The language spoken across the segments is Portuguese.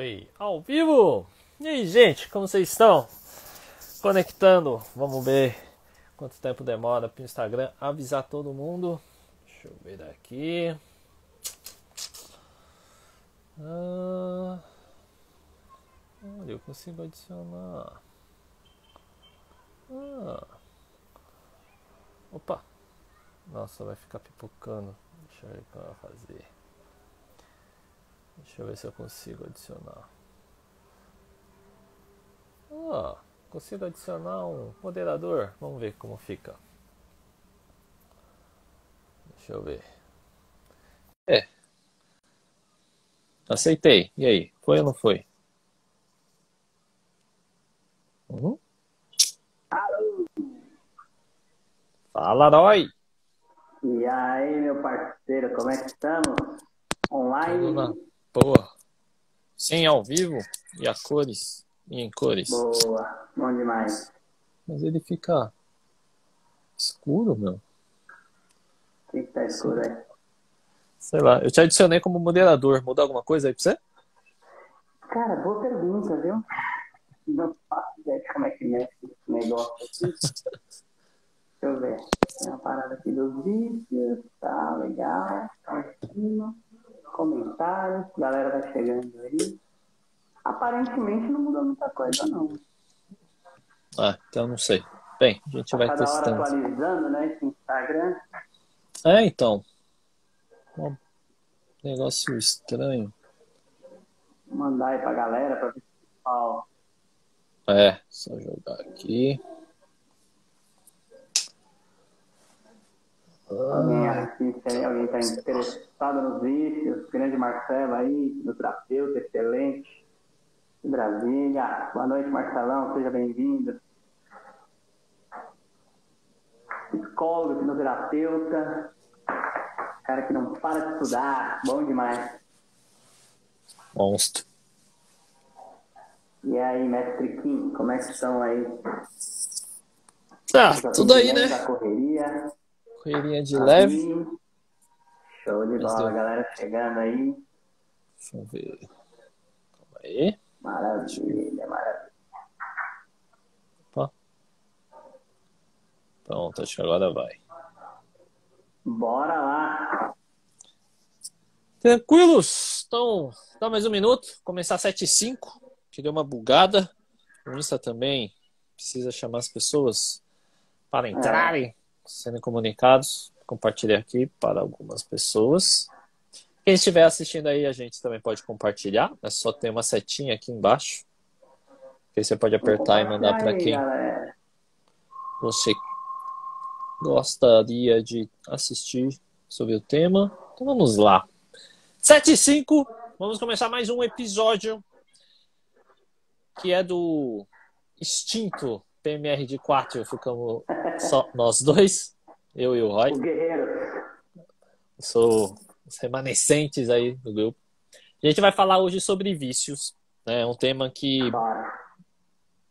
Oi, ao vivo! E aí, gente, como vocês estão? Conectando, vamos ver quanto tempo demora para o Instagram avisar todo mundo. Deixa eu ver daqui. Olha, eu consigo adicionar. Opa! Nossa, vai ficar pipocando. Deixa eu ver o que eu vou fazer. Deixa eu ver se eu consigo adicionar. Consigo adicionar um moderador. Vamos ver como fica. Deixa eu ver. Aceitei. E aí? Foi ou não foi? Fala, Roy! E aí, meu parceiro, como é que estamos? Online? Tudo na boa. Sem ao vivo e a cores. E em cores. Boa, bom demais. Mas ele fica escuro, meu. O que tá escuro aí? Sei lá, eu te adicionei como moderador. Muda alguma coisa aí pra você? Cara, boa pergunta, viu? Não faço ideia de como é que mexe esse negócio aqui. Deixa eu ver. Tem uma parada aqui dos vídeos, tá legal. Tá em cima. Comentários, galera vai chegando aí. Aparentemente não mudou muita coisa, não. Então não sei. Bem, a gente vai Cada hora testando. atualizando, né, esse Instagram. Então. Um negócio estranho. Vou mandar aí pra galera pra ver se o pessoal... Só jogar aqui. Alguém assiste aí, alguém está interessado nos vídeos. Grande Marcelo aí, fisioterapeuta, excelente. De Brasília. Boa noite, Marcelão, seja bem-vindo. Psicólogo, fisioterapeuta. Cara que não para de estudar, bom demais. Monstro. E aí, mestre Kim, como é que estão aí? Tudo aí, né? Da correria. Correria de leve. Show de bola, galera chegando aí. Deixa eu ver. Calma aí. Maravilha, maravilha. Opa. Pronto, acho que agora vai. Bora lá. Tranquilos? Então, dá mais um minuto. Começar às 7h05. Que deu uma bugada. O Insta também precisa chamar as pessoas para entrarem, sendo comunicados. Compartilhar aqui para algumas pessoas. Quem estiver assistindo aí, a gente também pode compartilhar. É só ter uma setinha aqui embaixo. Que aí você pode apertar e mandar para quem você gostaria de assistir sobre o tema. Então vamos lá. 7h05. Vamos começar mais um episódio que é do extinto PMR de 4. Ficamos só nós dois, eu e o Roy. O guerreiro. Sou os remanescentes aí do grupo. A gente vai falar hoje sobre vícios, né? É um tema que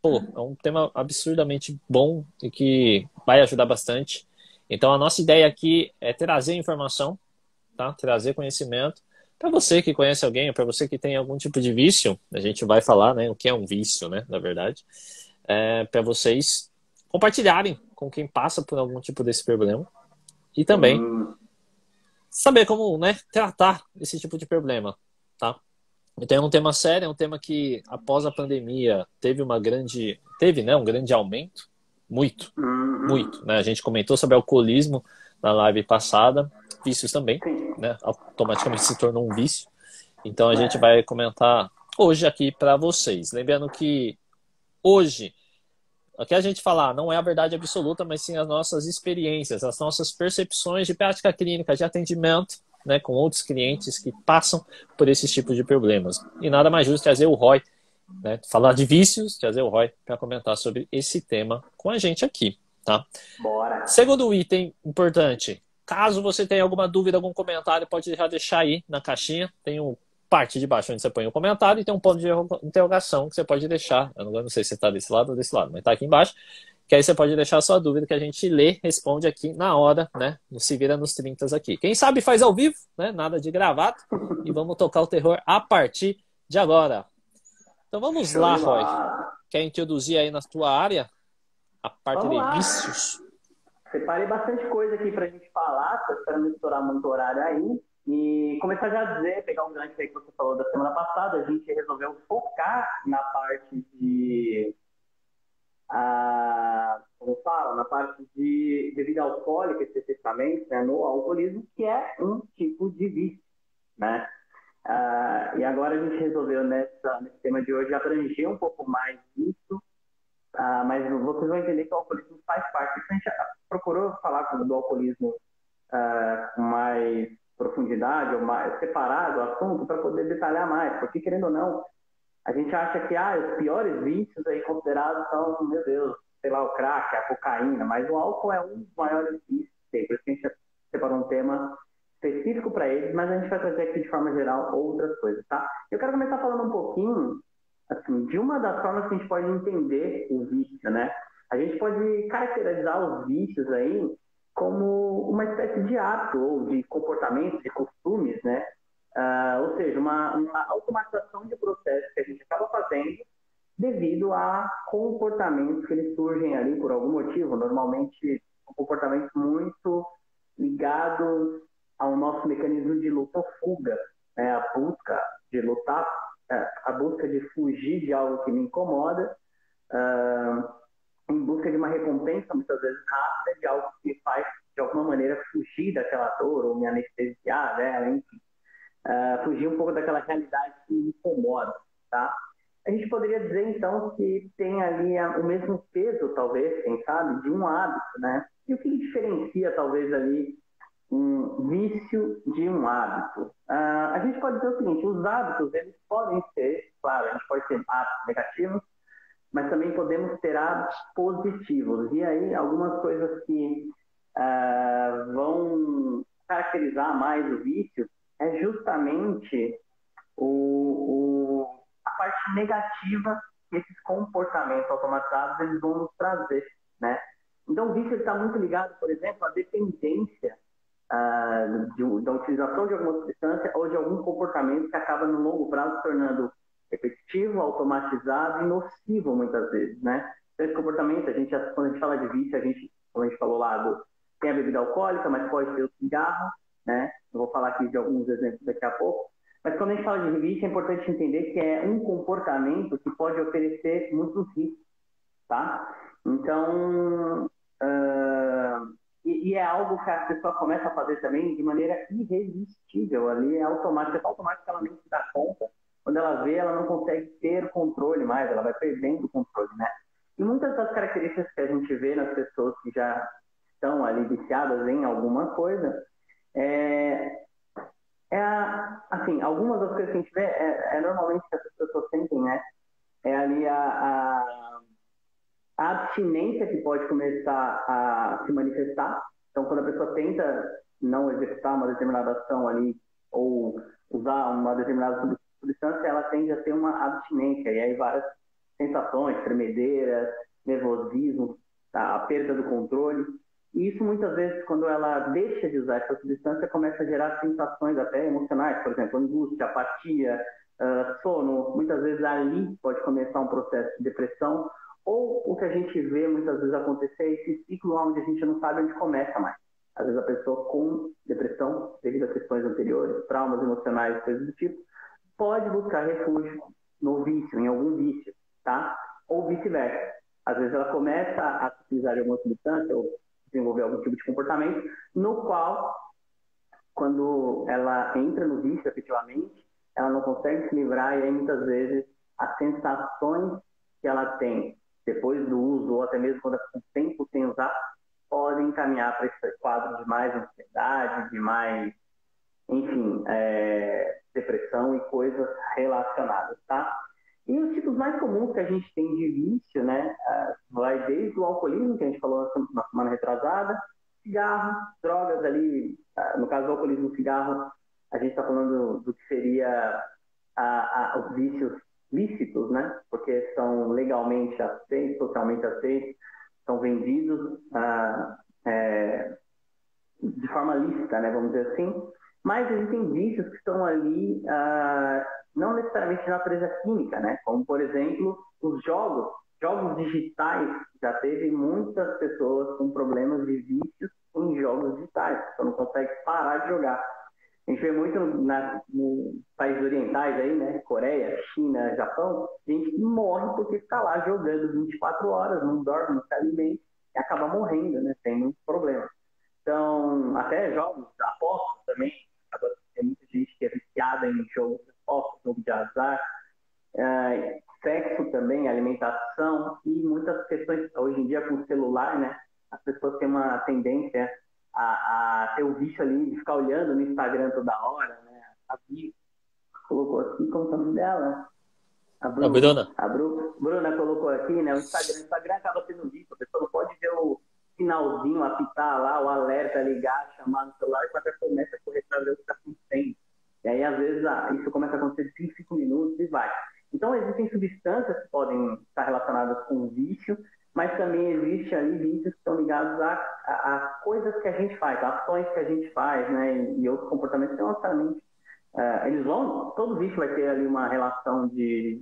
é um tema absurdamente bom e que vai ajudar bastante. Então a nossa ideia aqui é trazer informação, tá? Trazer conhecimento para você que conhece alguém, para você que tem algum tipo de vício. A gente vai falar, né, o que é um vício, né, na verdade, para vocês compartilharem com quem passa por algum tipo desse problema e também saber como, né, tratar esse tipo de problema, tá? Então é um tema sério, é um tema que após a pandemia teve, né, um grande aumento, muito, né? A gente comentou sobre alcoolismo na live passada, vícios também, né? Automaticamente se tornou um vício. Então a gente vai comentar hoje aqui para vocês. Lembrando que hoje, o que a gente falar não é a verdade absoluta, mas sim as nossas experiências, as nossas percepções de prática clínica, de atendimento, né, com outros clientes que passam por esses tipos de problemas. E nada mais justo trazer o Roy, né, falar de vícios, trazer o Roy para comentar sobre esse tema com a gente aqui, tá? Bora. Segundo item importante, caso você tenha alguma dúvida, algum comentário, pode já deixar aí na caixinha. Tem um parte de baixo onde você põe o comentário e tem um ponto de interrogação que você pode deixar. Eu não sei se está desse lado ou desse lado, mas está aqui embaixo. Que aí você pode deixar a sua dúvida que a gente lê, responde aqui na hora, né? No Se Vira nos 30 aqui. Quem sabe faz ao vivo, né? Nada de gravado. E vamos tocar o terror a partir de agora. Então vamos Show lá, de Roy. bola. Quer introduzir aí na tua área a parte Vamos de lá. vícios? Separei bastante coisa aqui pra gente falar, tô esperando estourar muito horário aí. E começar já a dizer, pegar um gancho aí que você falou da semana passada, a gente resolveu focar na parte de como fala, na parte de bebida alcoólica, especificamente, né, no alcoolismo, que é um tipo de vício, né? E agora a gente resolveu nesse tema de hoje abranger um pouco mais isso, mas vocês vão entender que o alcoolismo faz parte. A gente procurou falar do alcoolismo com mais profundidade, ou mais separado o assunto, para poder detalhar mais, porque querendo ou não, a gente acha que os piores vícios aí considerados são, meu Deus, sei lá, o crack, a cocaína, mas o álcool é um dos maiores vícios. Por isso que a gente separou um tema específico para eles, mas a gente vai trazer aqui de forma geral outras coisas, tá? Eu quero começar falando um pouquinho, assim, de uma das formas que a gente pode entender o vício, né? A gente pode caracterizar os vícios aí como uma espécie de hábito ou de comportamento, de costumes, né? Ou seja, uma automatização de processos que a gente acaba fazendo devido a comportamentos que eles surgem ali por algum motivo, normalmente comportamentos muito ligados ao nosso mecanismo de luta ou fuga, né? A busca de lutar, a busca de fugir de algo que me incomoda, em busca de uma recompensa muitas vezes rápida de algo que me faz de alguma maneira fugir daquela dor ou me anestesiar, né? Enfim, fugir um pouco daquela realidade que me incomoda, tá? A gente poderia dizer, então, que tem ali o mesmo peso, talvez, quem sabe, de um hábito, né? E o que diferencia, talvez, ali um vício de um hábito? A gente pode dizer o seguinte, os hábitos, eles podem ser, claro, a gente pode ter hábitos negativos, mas também podemos ter hábitos positivos. E aí, algumas coisas que vão caracterizar mais o vício é justamente a parte negativa que esses comportamentos automatizados eles vão nos trazer, né? Então, o vício está muito ligado, por exemplo, à dependência da utilização de alguma substância ou de algum comportamento que acaba, no longo prazo, se tornando repetitivo, automatizado e nocivo, muitas vezes, né? Então, esse comportamento, quando a gente fala de vício, como a gente falou lá, tem a bebida alcoólica, mas pode ter o cigarro, né? Eu vou falar aqui de alguns exemplos daqui a pouco. Mas quando a gente fala de vício, é importante entender que é um comportamento que pode oferecer muitos riscos, tá? Então, e é algo que a pessoa começa a fazer também de maneira irresistível. Ali é automático, ela nem se dá conta. Quando ela vê, ela não consegue ter controle mais, ela vai perdendo o controle, né? E muitas das características que a gente vê nas pessoas que já estão ali viciadas em alguma coisa, assim, algumas das coisas que a gente vê normalmente que as pessoas sentem, né? É ali a abstinência que pode começar a se manifestar. Então, quando a pessoa tenta não executar uma determinada ação ali ou usar uma determinada substância, ela tende a ter uma abstinência. E aí várias sensações, tremedeiras, nervosismo, tá? A perda do controle. E isso muitas vezes, quando ela deixa de usar essa substância, começa a gerar sensações até emocionais, por exemplo, angústia, apatia, sono. Muitas vezes ali pode começar um processo de depressão, ou o que a gente vê muitas vezes acontecer é esse ciclo onde a gente não sabe onde começa mais. Às vezes a pessoa com depressão, devido a questões anteriores, traumas emocionais, coisas do tipo, pode buscar refúgio no vício, em algum vício, tá? Ou vice-versa. Às vezes ela começa a utilizar alguma substância ou desenvolver algum tipo de comportamento no qual, quando ela entra no vício efetivamente, ela não consegue se livrar e aí muitas vezes as sensações que ela tem depois do uso ou até mesmo quando ela tem tempo sem usar, podem encaminhar para esse quadro de mais ansiedade, de mais, enfim, depressão e coisas relacionadas, tá? E os tipos mais comuns que a gente tem de vício, né, vai desde o alcoolismo, que a gente falou na semana retrasada, cigarro, drogas ali, no caso do alcoolismo, cigarro, a gente está falando do que seria os vícios lícitos, né, porque são legalmente aceitos, socialmente aceitos, são vendidos de forma lícita, né, vamos dizer assim. Mas existem vícios que estão ali, não necessariamente de natureza química, né? Como, por exemplo, os jogos digitais. Já teve muitas pessoas com problemas de vícios em jogos digitais, que não consegue parar de jogar. A gente vê muito nos países orientais aí, né? Coreia, China, Japão, gente que morre porque está lá jogando 24 horas, não dorme, não se alimenta e acaba morrendo, né? Tem muito problema. Então, até jogos, apostas também, tem muita gente que é viciada em jogos de apostas, jogo de azar, sexo também, alimentação e muitas questões, hoje em dia com o celular, né? As pessoas têm uma tendência a ter o vício ali de ficar olhando no Instagram toda hora, né? A Bia colocou aqui, como é o nome dela? A A Bruna. Bruna. Bruna colocou aqui, né? O Instagram acaba sendo vício, a pessoa não pode ver o finalzinho apitar lá, o alerta ligar, chamar no celular, e quando começa a correr para ver o que está acontecendo. E aí, às vezes, isso começa a acontecer de 5 minutos e vai. Então, existem substâncias que podem estar relacionadas com o vício, mas também existe ali vícios que estão ligados a coisas que a gente faz, a ações que a gente faz, né? E outros comportamentos que não necessariamente todo vício vai ter ali uma relação de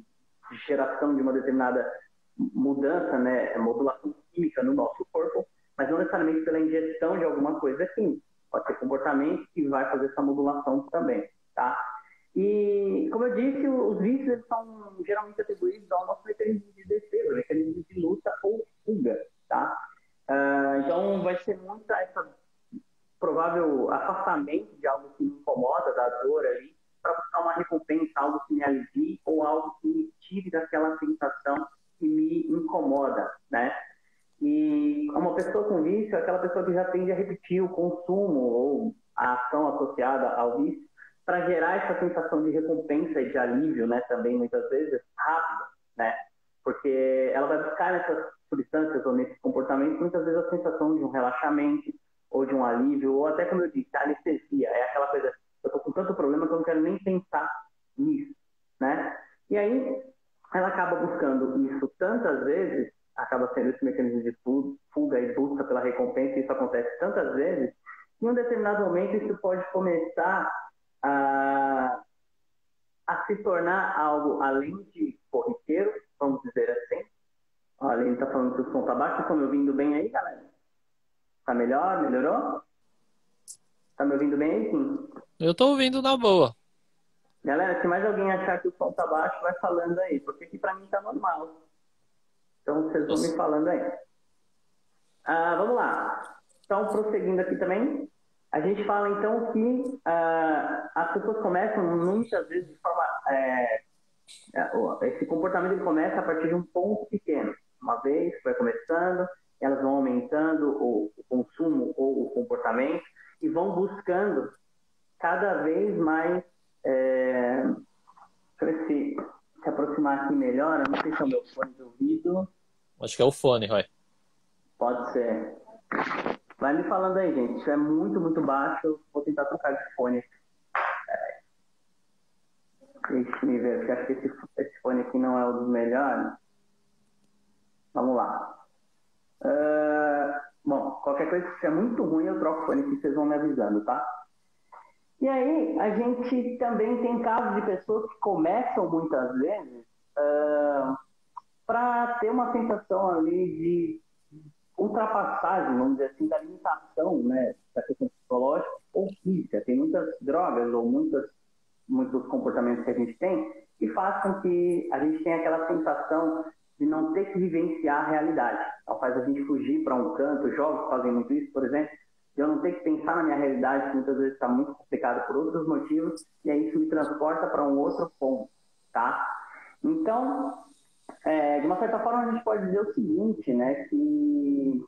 geração de uma determinada mudança, né, modulação química no nosso corpo, mas não necessariamente pela ingestão de alguma coisa química. Pode ser comportamento que vai fazer essa modulação também, tá? E, como eu disse, os vícios são geralmente atribuídos ao nosso mecanismo de defesa, mecanismo de luta ou fuga, tá? Então, vai ser muita essa provável afastamento de algo que me incomoda, da dor ali, para buscar uma recompensa, algo que me alivie ou algo que me tire daquela sensação que me incomoda, né? E uma pessoa com vício é aquela pessoa que já tende a repetir o consumo ou a ação associada ao vício para gerar essa sensação de recompensa e de alívio, né? Também, muitas vezes, rápido, né? Porque ela vai buscar nessas substâncias ou nesses comportamentos, muitas vezes, a sensação de um relaxamento, ou de um alívio, ou até, como eu disse, a anestesia. É aquela coisa, eu estou com tanto problema que eu não quero nem pensar nisso, né? E aí, ela acaba buscando isso tantas vezes, acaba sendo esse mecanismo de fuga e busca pela recompensa, e isso acontece tantas vezes, que em um determinado momento isso pode começar a, a se tornar algo além de corriqueiro, vamos dizer assim. Olha, ele está falando que o som está baixo, estão me ouvindo bem aí, galera? Tá melhor? Melhorou? Tá me ouvindo bem aí, sim? Eu tô ouvindo na boa. Galera, se mais alguém achar que o som tá baixo, vai falando aí, porque aqui pra mim tá normal. Então vocês vão me falando aí. Vamos lá. Então, prosseguindo aqui também, a gente fala então que as pessoas começam muitas vezes de forma... esse comportamento ele começa a partir de um ponto pequeno. Uma vez vai começando, elas vão aumentando o consumo ou o comportamento e vão buscando cada vez mais... Deixa eu ver se aproximar aqui melhor. Eu não sei se é o meu fone de ouvido. Acho que é o fone, Roy. Pode ser. Vai me falando aí, gente. Isso é muito, muito baixo. Vou tentar trocar de fone. Deixa eu ver, porque acho que esse fone aqui não é um dos melhores. Vamos lá. Bom, qualquer coisa que seja muito ruim, eu troco o fone aqui, vocês vão me avisando, tá? E aí, a gente também tem casos de pessoas que começam muitas vezes para ter uma sensação ali de ultrapassagem, vamos dizer assim, da limitação, né, da questão psicológica ou física. Tem muitas drogas ou muitos comportamentos que a gente tem que fazem com que a gente tenha aquela sensação de não ter que vivenciar a realidade. Então faz a gente fugir para um canto. Os jogos fazem muito isso, por exemplo, de eu não ter que pensar na minha realidade, que muitas vezes está muito complicado por outros motivos, e aí isso me transporta para um outro ponto, tá? Então, de uma certa forma, a gente pode dizer o seguinte, né, que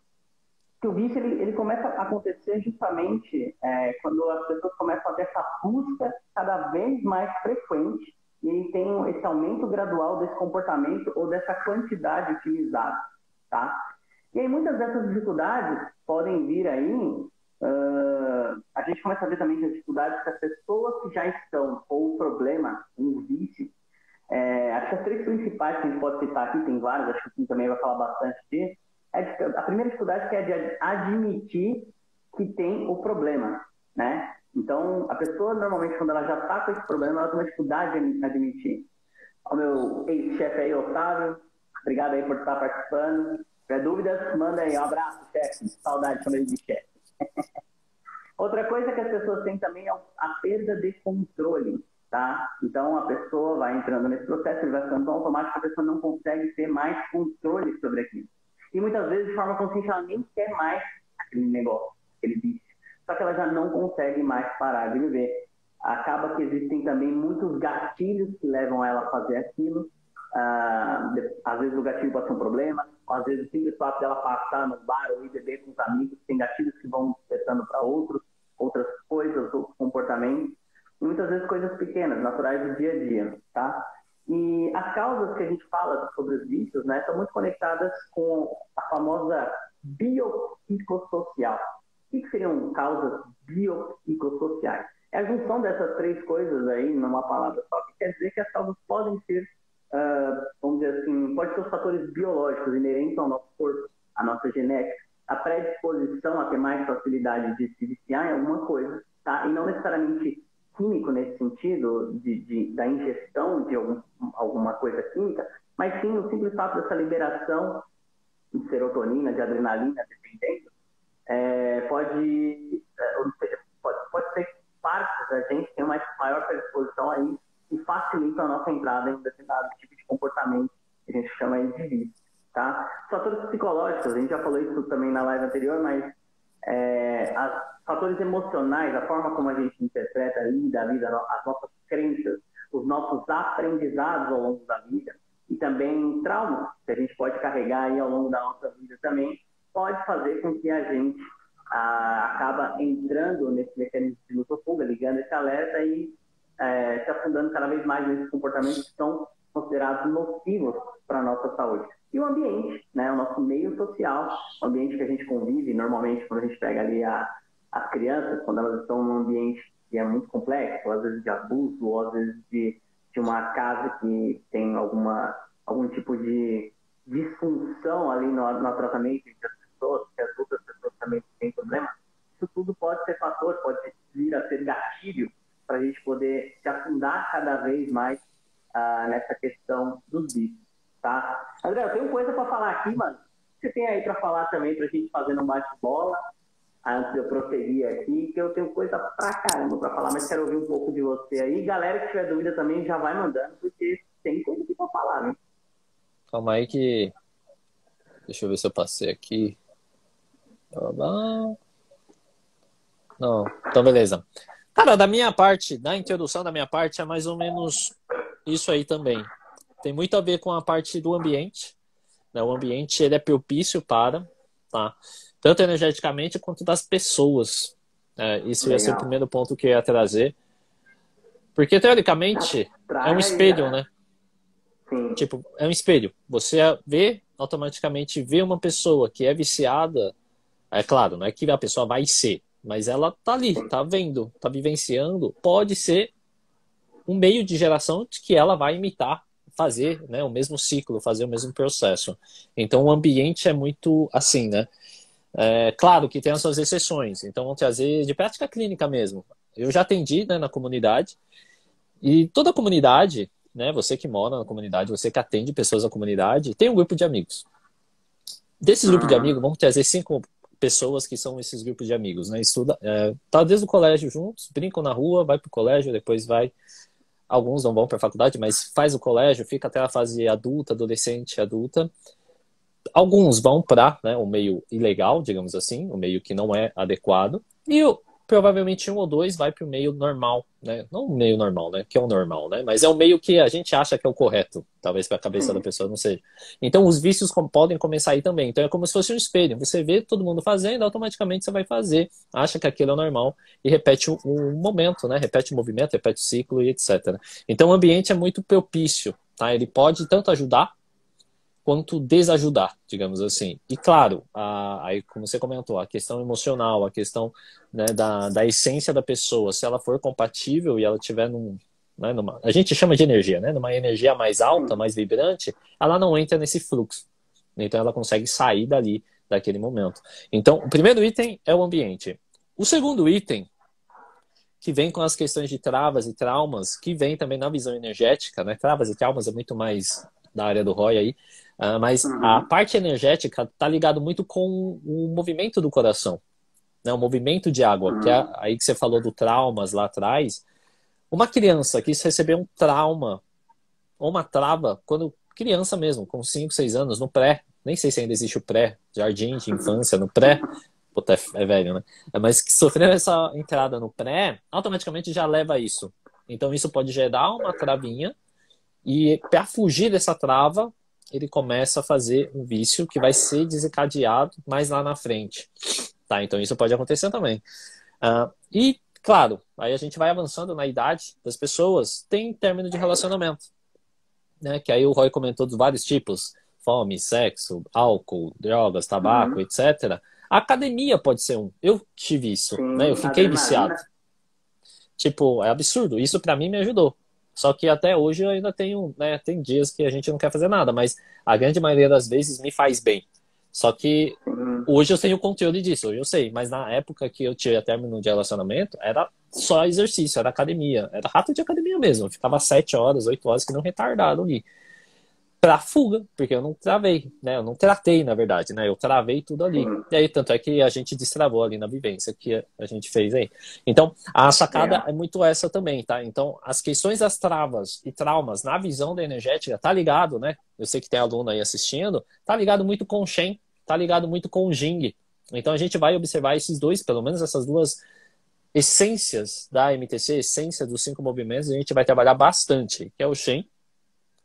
o vício ele começa a acontecer justamente quando as pessoas começam a ter essa busca cada vez mais frequente e tem esse aumento gradual desse comportamento ou dessa quantidade utilizada, tá? E aí muitas dessas dificuldades podem vir aí, a gente começa a ver também que as dificuldades que as pessoas que já estão com o problema, um vício, acho que as três principais que a gente pode citar aqui, tem várias, acho que o Kim também vai falar bastante disso. A primeira dificuldade que é de admitir que tem o problema, né? Então, a pessoa, normalmente, quando ela já está com esse problema, ela tem uma dificuldade em admitir. Ao meu ex-chefe aí, Otávio, obrigado aí por estar participando. Se tiver dúvidas, manda aí. Um abraço, chefe. Saudade de chamar ele de chefe. Outra coisa que as pessoas têm também é a perda de controle, tá? Então, a pessoa vai entrando nesse processo, ele vai ficando tão automático que a pessoa não consegue ter mais controle sobre aquilo. E muitas vezes, de forma consciente, ela nem quer mais aquele negócio, aquele vício. Só que ela já não consegue mais parar de viver. Acaba que existem também muitos gatilhos que levam ela a fazer aquilo. Às vezes o gatilho pode ser um problema, às vezes o simples fato dela passar no bar ou ir beber com os amigos, tem gatilhos que vão despertando para outras coisas, outros comportamentos, e muitas vezes coisas pequenas, naturais do dia a dia, tá? E as causas que a gente fala sobre os vícios, né, estão muito conectadas com a famosa biopsicossocial. O que seriam causas biopsicossociais? É a junção dessas três coisas aí numa palavra só, que quer dizer que as causas podem ser, vamos dizer assim, pode ser os fatores biológicos inerentes ao nosso corpo, à nossa genética, a predisposição a ter mais facilidade de se viciar em alguma coisa, tá? E não necessariamente químico nesse sentido, da ingestão de alguma coisa química, mas sim o simples fato dessa liberação de serotonina, de adrenalina, dependendo, pode ser que parte da gente tem uma maior predisposição aí e facilita a nossa entrada em um determinado tipo de comportamento que a gente chama aí de vício, tá? Fatores psicológicos, a gente já falou isso também na live anterior, mas fatores emocionais, a forma como a gente interpreta a vida, as nossas crenças, os nossos aprendizados ao longo da vida e também traumas que a gente pode carregar aí ao longo da nossa vida também, pode fazer com que a gente acaba entrando nesse mecanismo de luta ou fuga, ligando esse alerta e se afundando cada vez mais nesses comportamentos que são considerados nocivos para a nossa saúde. E o ambiente, né, o nosso meio social, o ambiente que a gente convive, normalmente quando a gente pega ali as crianças, quando elas estão num ambiente que é muito complexo, às vezes de abuso, ou às vezes de uma casa que tem algum tipo de disfunção ali no tratamento das pessoas, que as outras pessoas também têm problema, isso tudo pode ser fator, pode vir a ser gatilho para a gente poder se afundar cada vez mais nessa questão dos vícios, tá? André, eu tenho coisa para falar aqui, mano. Você tem aí para falar também para a gente fazer um bate-bola, antes de eu prosseguir aqui, que eu tenho coisa pra caramba para falar, mas quero ouvir um pouco de você aí. Galera que tiver dúvida também já vai mandando, porque tem coisa aqui para falar, né? Calma aí que... Deixa eu ver se eu passei aqui. Não, então beleza. Cara, da minha parte, na introdução da minha parte, é mais ou menos isso aí também. Tem muito a ver com a parte do ambiente, né? O ambiente ele é propício para, tá? Tanto energeticamente quanto das pessoas. Isso ia ser o primeiro ponto que eu ia trazer. Porque, teoricamente, é um espelho, né? Sim. Tipo, é um espelho. Você automaticamente vê uma pessoa que é viciada. É claro, não é que a pessoa vai ser, mas ela tá ali, tá vendo, tá vivenciando. Pode ser um meio de geração de que ela vai imitar, fazer, né, o mesmo ciclo, fazer o mesmo processo. Então, o ambiente é muito assim, né? Claro que tem as suas exceções. Então, vamos trazer de prática clínica mesmo. Eu já atendi, né, na comunidade, e toda a comunidade, né, você que mora na comunidade, você que atende pessoas na comunidade, tem um grupo de amigos. Desses grupos de amigos, vamos trazer 5 pessoas que são esses grupos de amigos, né? Tá desde o colégio juntos, brincam na rua, vai pro colégio, depois vai. Alguns não vão para a faculdade, mas faz o colégio, fica até a fase adulta, adolescente, adulta. Alguns vão para, né, o meio ilegal, digamos assim, o meio que não é adequado. E provavelmente 1 ou 2 vai para o meio normal, né? Não o meio normal, né? Que é o normal, né? Mas é o meio que a gente acha que é o correto, talvez para a cabeça da pessoa não seja. Então os vícios podem começar aí também. Então é como se fosse um espelho. Você vê todo mundo fazendo, automaticamente você vai fazer, acha que aquilo é normal e repete o momento, né? Repete o movimento, repete o ciclo e etc. Então o ambiente é muito propício, tá? Ele pode tanto ajudar quanto desajudar, digamos assim. E claro, aí como você comentou, a questão emocional, a questão, né, da essência da pessoa, se ela for compatível e ela tiver né, a gente chama de energia, né, numa energia mais alta, mais vibrante, ela não entra nesse fluxo. Então ela consegue sair daquele momento. Então, o primeiro item é o ambiente. O segundo item que vem com as questões de travas e traumas, que vem também na visão energética, né? Travas e traumas é muito mais da área do Roy aí, mas a Uhum. parte energética está ligado muito com o movimento do coração, né? O movimento de água, que é Uhum. aí que você falou do traumas lá atrás. Uma criança que recebeu um trauma ou uma trava, quando criança mesmo, com 5, 6 anos, no pré, nem sei se ainda existe o pré, jardim de infância, no pré, puta, é velho, né? Mas que sofreu essa entrada no pré, automaticamente já leva a isso. Então isso pode gerar uma travinha e para fugir dessa trava, ele começa a fazer um vício que vai ser desencadeado mais lá na frente. Tá? Então isso pode acontecer também. E, claro, aí a gente vai avançando na idade das pessoas, tem término de relacionamento, né? Que aí o Roy comentou dos vários tipos, fome, sexo, álcool, drogas, tabaco, Uhum. etc. A academia pode ser um. Eu tive isso, né? Eu Sim, fiquei viciado. adrenalina. Tipo, é absurdo. Isso pra mim me ajudou. Só que até hoje eu ainda tenho, né? Tem dias que a gente não quer fazer nada, mas a grande maioria das vezes me faz bem. Só que Sim. hoje eu tenho conteúdo disso, hoje eu sei. Mas na época que eu tive término de relacionamento, era só exercício, era academia. Era rato de academia mesmo. Eu ficava 7 horas, 8 horas que não retardado ali pra fuga, porque eu não travei, né? Eu não tratei, na verdade, né? Eu travei tudo ali. Sim. E aí, tanto é que a gente destravou ali na vivência que a gente fez aí. Então, a sacada Legal. é muito essa também, tá? Então, as questões das travas e traumas na visão da energética, tá ligado, né? Eu sei que tem aluno aí assistindo, tá ligado muito com o Shen, tá ligado muito com o Jing. Então, a gente vai observar esses dois, pelo menos essas duas essências da MTC, essência dos 5 movimentos, a gente vai trabalhar bastante, que é o Shen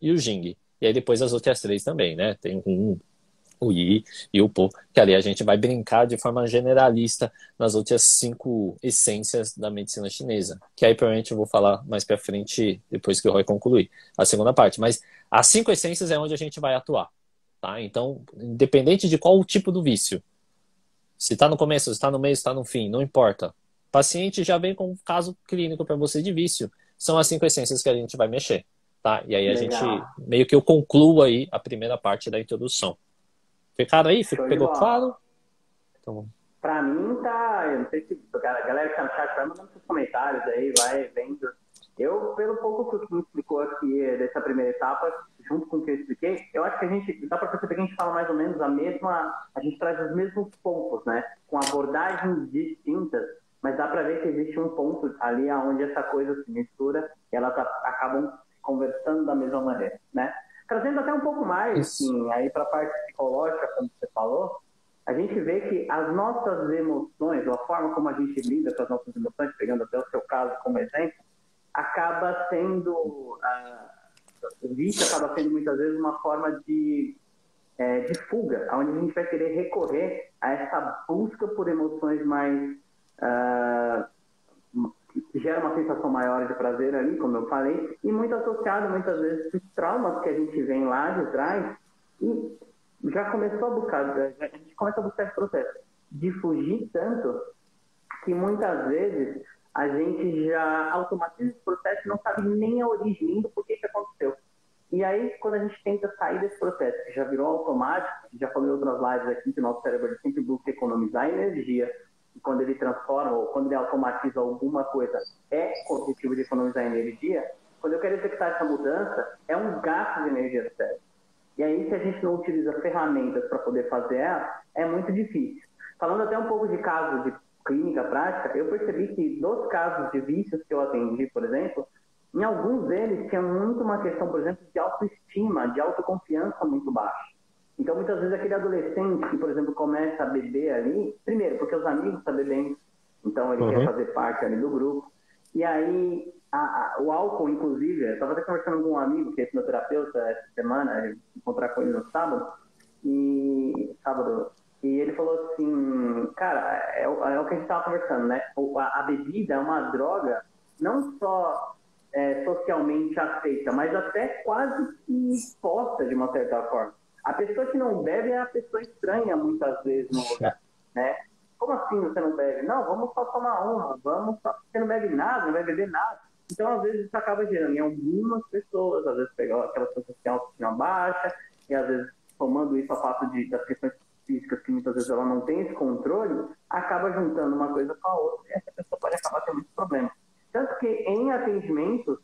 e o Jing. E aí depois as outras 3 também, né? Tem o Yi e o Po, que ali a gente vai brincar de forma generalista nas outras 5 essências da medicina chinesa. Que aí provavelmente eu vou falar mais pra frente, depois que o Roy concluir a segunda parte. Mas as 5 essências é onde a gente vai atuar. Tá? Então, independente de qual o tipo do vício, se está no começo, se está no meio, se está no fim, não importa. O paciente já vem com um caso clínico para você de vício. São as 5 essências que a gente vai mexer. Tá? E aí a gente, Legal. meio que eu concluo aí a primeira parte da introdução. Ficaram aí? Show de Pegou bola. claro? Então, Pra mim tá. Eu não sei se a galera que tá no chat vai mandando seus comentários aí, vai vendo. Eu, pelo pouco que tu me explicou aqui dessa primeira etapa, junto com o que eu expliquei, eu acho que a gente dá para perceber que a gente fala mais ou menos a mesma. A gente traz os mesmos pontos, né? Com abordagens distintas, mas dá para ver que existe um ponto ali onde essa coisa se mistura e elas acabam conversando da mesma maneira, né? Trazendo até um pouco mais, isso. assim, aí para a parte psicológica, como você falou, a gente vê que as nossas emoções, ou a forma como a gente lida com as nossas emoções, pegando até o seu caso como exemplo, acaba sendo, o vício acaba sendo muitas vezes uma forma de fuga, onde a gente vai querer recorrer a essa busca por emoções mais, ah, que gera uma sensação maior de prazer ali, como eu falei, e muito associado muitas vezes aos traumas que a gente vem lá de trás e já começou a buscar, a gente começa a buscar esse processo de fugir tanto que muitas vezes a gente já automatiza esse processo e não sabe nem a origem, nem do porquê que aconteceu. E aí, quando a gente tenta sair desse processo, que já virou automático, já falei em outras lives aqui, que o nosso cérebro sempre busca economizar energia, e quando ele transforma, ou quando ele automatiza alguma coisa, é com o objetivo de economizar energia, quando eu quero executar essa mudança, é um gasto de energia do cérebro. E aí, se a gente não utiliza ferramentas para poder fazer ela, é muito difícil. Falando até um pouco de casos de clínica prática, eu percebi que dos casos de vícios que eu atendi, por exemplo, em alguns deles tinha muito uma questão, por exemplo, de autoestima, de autoconfiança muito baixa. Então, muitas vezes, aquele adolescente que, por exemplo, começa a beber ali, primeiro, porque os amigos estão bebendo, então ele quer Uhum. fazer parte ali do grupo. E aí, o álcool, inclusive, eu estava até conversando com um amigo que é fisioterapeuta essa semana, eu encontrar com ele no sábado, e ele falou assim, cara, é o que a gente estava conversando, né? A bebida é uma droga não só socialmente aceita, mas até quase que exposta de uma certa forma. A pessoa que não bebe é a pessoa estranha muitas vezes no lugar, né? Como assim você não bebe? Não, vamos só tomar uma, você não bebe nada, não vai beber nada. Então, às vezes, isso acaba gerando em algumas pessoas, às vezes pegar aquelas pessoas que têm autoestima baixa, e às vezes, tomando isso a fato das questões físicas, que muitas vezes ela não tem esse controle, acaba juntando uma coisa com a outra, e essa pessoa pode acabar tendo muito problema. porque em atendimento,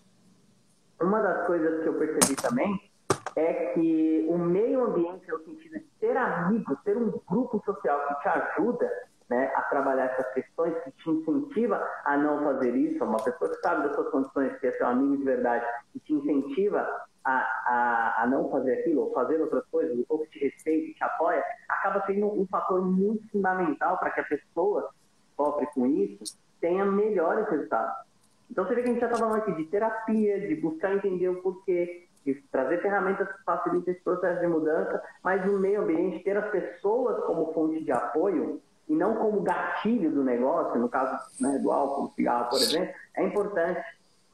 uma das coisas que eu percebi também é que o meio ambiente, no sentido de ter amigos, ter um grupo social que te ajuda, né, a trabalhar essas questões, que te incentiva a não fazer isso, uma pessoa que sabe das suas condições, que é seu amigo de verdade, que te incentiva a não fazer aquilo, ou fazer outras coisas, ou que te respeita, te apoia, acaba sendo um fator muito fundamental para que a pessoa que sofre com isso tenha melhores resultados. Então você vê que a gente já está falando aqui de terapia, de buscar entender o porquê, de trazer ferramentas que facilitem esse processo de mudança, mas no meio ambiente, ter as pessoas como fonte de apoio e não como gatilho do negócio, no caso, né, do álcool, do cigarro, por exemplo, é importante,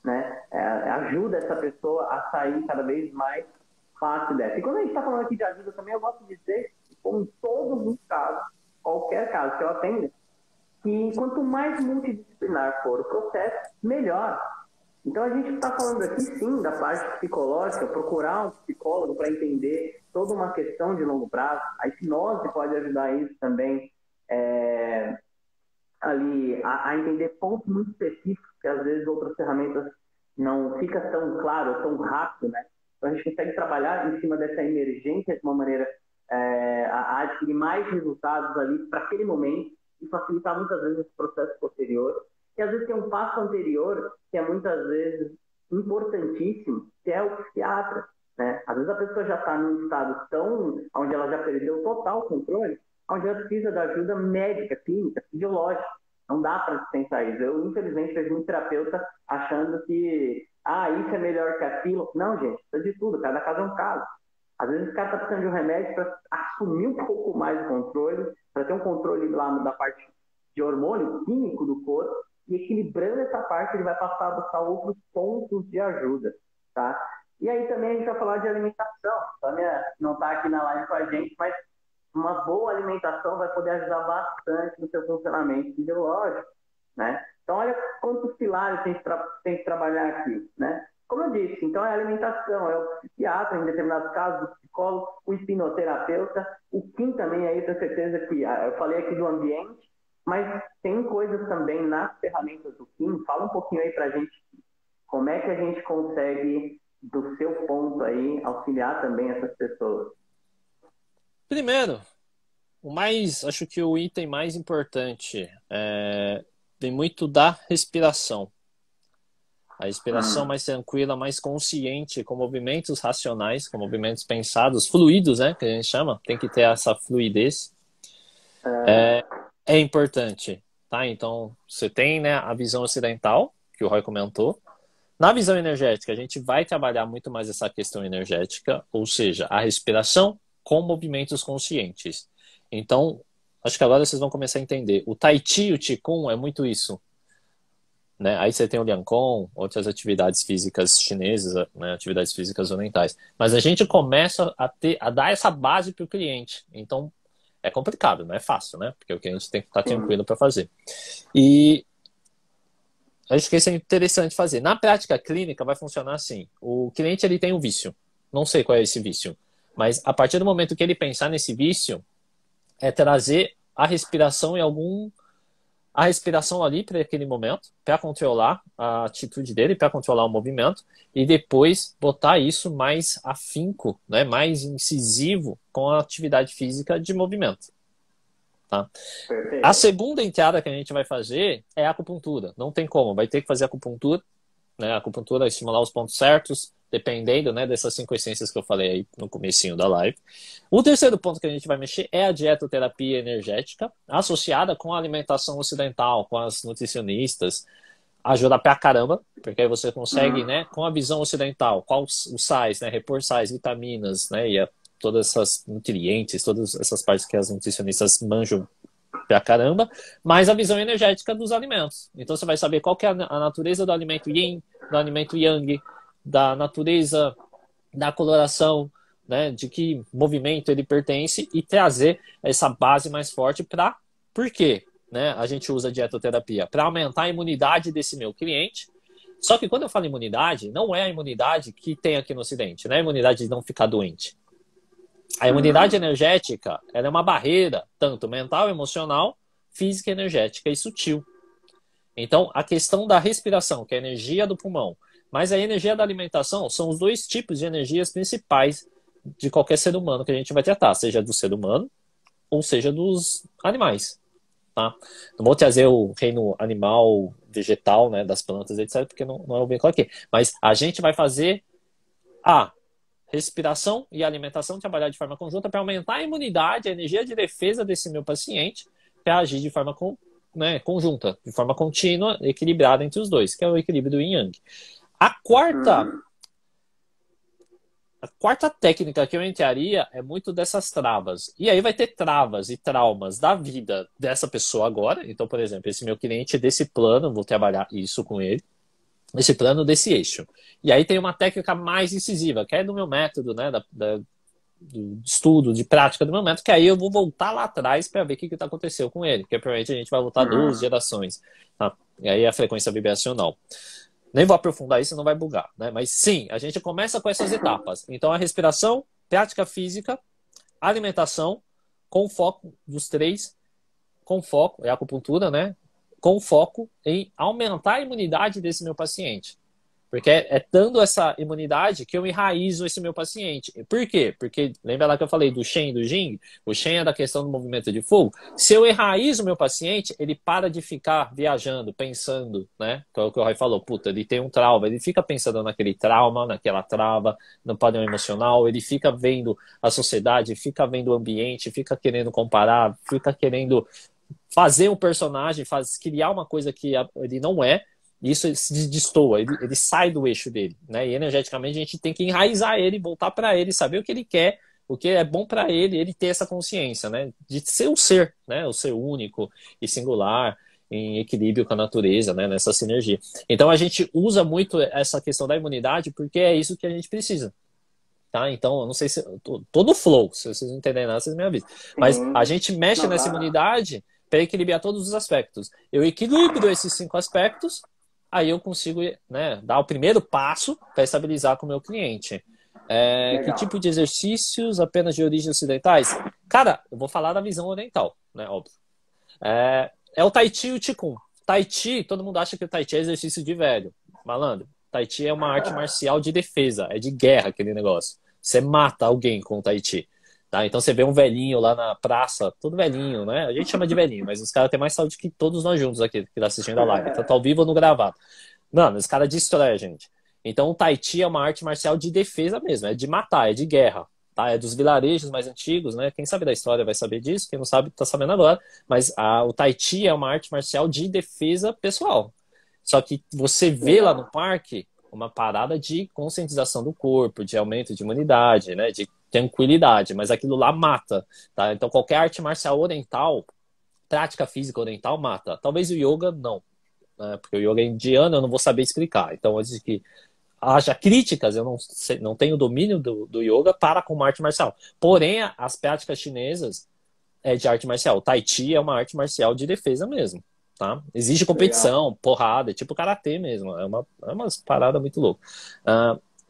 né? Ajuda essa pessoa a sair cada vez mais fácil dessa. E quando a gente está falando aqui de ajuda também, eu gosto de dizer, como em todos os casos, qualquer caso que eu atenda, que quanto mais multidisciplinar for o processo, melhor. Então a gente está falando aqui sim da parte psicológica, procurar um psicólogo para entender toda uma questão de longo prazo. A hipnose pode ajudar isso também, ali a entender pontos muito específicos que às vezes outras ferramentas não fica tão claro, tão rápido, né? Então a gente consegue trabalhar em cima dessa emergência de uma maneira a adquirir mais resultados ali para aquele momento e facilitar muitas vezes esse processo posterior. E às vezes tem um passo anterior que é muitas vezes importantíssimo, que é o psiquiatra, né? Às vezes a pessoa já está num estado tão onde ela já perdeu total controle, onde ela precisa da ajuda médica, clínica, fisiológica. Não dá para dispensar isso. Eu, infelizmente, vejo muito terapeuta achando que isso é melhor que aquilo. Não, gente, precisa de tudo. Cada caso é um caso. Às vezes o cara está precisando de um remédio para assumir um pouco mais o controle, para ter um controle lá da parte de hormônio químico do corpo, e equilibrando essa parte, ele vai passar a buscar outros pontos de ajuda, tá? E aí também a gente vai falar de alimentação. A Tânia não está aqui na live com a gente, mas uma boa alimentação vai poder ajudar bastante no seu funcionamento fisiológico, né? Então, olha quantos pilares tem que trabalhar aqui, né? Como eu disse, então é a alimentação, é o psiquiatra, em determinados casos, o psicólogo, o hipnoterapeuta, o Kim também, aí tenho certeza que eu falei aqui do ambiente, mas tem coisas também nas ferramentas do Kim. Fala um pouquinho aí pra gente como é que a gente consegue, do seu ponto aí, auxiliar também essas pessoas. Primeiro, acho que o item mais importante tem muito da respiração. A respiração mais tranquila, mais consciente, com movimentos racionais, com movimentos pensados, fluidos, né, que a gente chama, tem que ter essa fluidez. É importante, tá? Então, você tem, né, a visão ocidental, que o Roy comentou. Na visão energética, a gente vai trabalhar muito mais essa questão energética, ou seja, a respiração com movimentos conscientes. Então, acho que agora vocês vão começar a entender. O Tai Chi e o Qigong é muito isso, né? Aí você tem o Liang Kong, outras atividades físicas chinesas, né? Atividades físicas orientais. Mas a gente começa a dar essa base para o cliente. Então, é complicado, não é fácil, né? Porque o cliente tem que estar tranquilo para fazer. E acho que isso é interessante fazer. Na prática clínica vai funcionar assim. O cliente ele tem um vício. Não sei qual é esse vício. Mas a partir do momento que ele pensar nesse vício, é trazer a respiração a respiração ali para aquele momento, para controlar a atitude dele, para controlar o movimento, e depois botar isso mais afinco, né, mais incisivo com a atividade física de movimento. Tá? A segunda entrada que a gente vai fazer é a acupuntura. Não tem como, vai ter que fazer acupuntura, né? A acupuntura, estimular os pontos certos, dependendo, né, dessas 5 essências que eu falei aí no comecinho da live. O terceiro ponto que a gente vai mexer é a dietoterapia energética, associada com a alimentação ocidental, com as nutricionistas. Ajuda pra caramba, porque aí você consegue, né, com a visão ocidental, quais os sais, né, repor sais, vitaminas, né, e todas essas nutrientes, todas essas partes que as nutricionistas manjam pra caramba, mas a visão energética dos alimentos. Então você vai saber qual que é a natureza do alimento yin, do alimento yang, da natureza da coloração, né, de que movimento ele pertence, e trazer essa base mais forte para... Por quê? Né, a gente usa a dietoterapia para aumentar a imunidade desse meu cliente. Só que quando eu falo imunidade, não é a imunidade que tem aqui no Ocidente, não é a imunidade de não ficar doente. A imunidade energética, ela é uma barreira, tanto mental, emocional, física, energética e sutil. Então, a questão da respiração, que é a energia do pulmão, mas a energia da alimentação são os dois tipos de energias principais de qualquer ser humano que a gente vai tratar, seja do ser humano ou seja dos animais. Tá? Não vou trazer o reino animal, vegetal, né, das plantas, etc., porque não é o veículo aqui. Mas a gente vai fazer a respiração e a alimentação trabalhar de forma conjunta para aumentar a imunidade, a energia de defesa desse meu paciente, para agir de forma conjunta, de forma contínua, equilibrada entre os dois, que é o equilíbrio do Yin Yang. A quarta técnica que eu entraria é muito dessas travas. E aí vai ter travas e traumas da vida dessa pessoa agora. Então, por exemplo, esse meu cliente desse plano, vou trabalhar isso com ele, esse plano desse eixo. E aí tem uma técnica mais incisiva, que é do meu método, né, do estudo, de prática do meu método, que aí eu vou voltar lá atrás para ver o que aconteceu com ele, porque provavelmente a gente vai voltar 2 gerações. Tá? E aí a frequência vibracional. Nem vou aprofundar isso, não vai bugar, né? Mas sim, a gente começa com essas etapas. Então, a respiração, prática física, alimentação, com foco dos 3, com foco, é a acupuntura, né? Com foco em aumentar a imunidade desse meu paciente. Porque é dando essa imunidade que eu enraizo esse meu paciente. Por quê? Porque lembra lá que eu falei do Shen e do Jing? O Shen é da questão do movimento de fogo. Se eu enraizo o meu paciente, ele para de ficar viajando, pensando, né? Que é o que o Roy falou, puta, ele tem um trauma, ele fica pensando naquele trauma, naquela trava, no padrão emocional, ele fica vendo a sociedade, fica vendo o ambiente, fica querendo comparar, fica querendo fazer um personagem, criar uma coisa que ele não é. Isso se destoa, ele sai do eixo dele, né? E energeticamente a gente tem que enraizar ele, voltar para ele, saber o que ele quer, o que é bom para ele ter essa consciência, né? De ser o ser, né? O ser único e singular, em equilíbrio com a natureza, né? Nessa sinergia. Então a gente usa muito essa questão da imunidade porque é isso que a gente precisa. Tá? Então, eu não sei se. Todo flow, se vocês não entenderem nada, vocês me avisam. Mas a gente mexe nessa imunidade para equilibrar todos os aspectos. Eu equilibro esses 5 aspectos, aí eu consigo, né, dar o primeiro passo para estabilizar com o meu cliente. Que tipo de exercícios apenas de origem ocidentais? Cara, eu vou falar da visão oriental, né, óbvio. É o Tai Chi e o Qigong. Tai Chi, todo mundo acha que o Tai Chi é exercício de velho. Malandro, Tai Chi é uma arte marcial de defesa, é de guerra aquele negócio. Você mata alguém com o Tai Chi. Tá? Então você vê um velhinho lá na praça, todo velhinho, né? A gente chama de velhinho, mas os caras têm mais saúde que todos nós juntos aqui, que tá assistindo a live, tanto ao vivo ou no gravado. Mano, os caras destroem a gente. Então o Tai Chi é uma arte marcial de defesa mesmo, é de matar, é de guerra. Tá? É dos vilarejos mais antigos, né? Quem sabe da história vai saber disso, quem não sabe tá sabendo agora. Mas o Tai Chi é uma arte marcial de defesa pessoal. Só que você vê lá no parque uma parada de conscientização do corpo, de aumento de imunidade, né? De tranquilidade, mas aquilo lá mata, tá? Então qualquer arte marcial oriental, prática física oriental mata. Talvez o yoga não, né? Porque o yoga é indiano, eu não vou saber explicar. Então antes que haja críticas, eu não tenho domínio do yoga para com uma arte marcial. Porém, as práticas chinesas é de arte marcial. O Tai Chi é uma arte marcial de defesa mesmo. Tá? Existe competição, legal, porrada, é tipo karatê mesmo. É uma parada muito louca.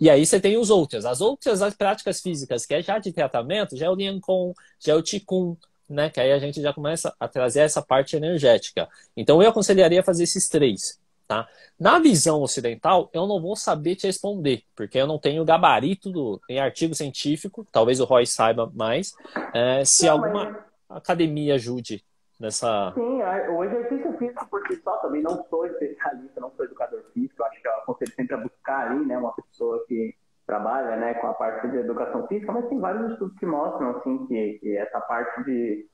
E aí você tem os outros. As práticas físicas, que é já de tratamento, já é o Lian Kong, já é o Qigong, né? Que aí a gente já começa a trazer essa parte energética. Então eu aconselharia fazer esses 3. Tá? Na visão ocidental, eu não vou saber te responder, porque eu não tenho gabarito em artigo científico, talvez o Roy saiba mais, se alguma academia ajude nessa... Sim, o exercício físico por si só, também não sou especialista, não sou educador físico, acho que eu aconselho sempre a buscar ali, né, uma pessoa que trabalha, né, com a parte de educação física, mas tem vários estudos que mostram, assim, que essa parte de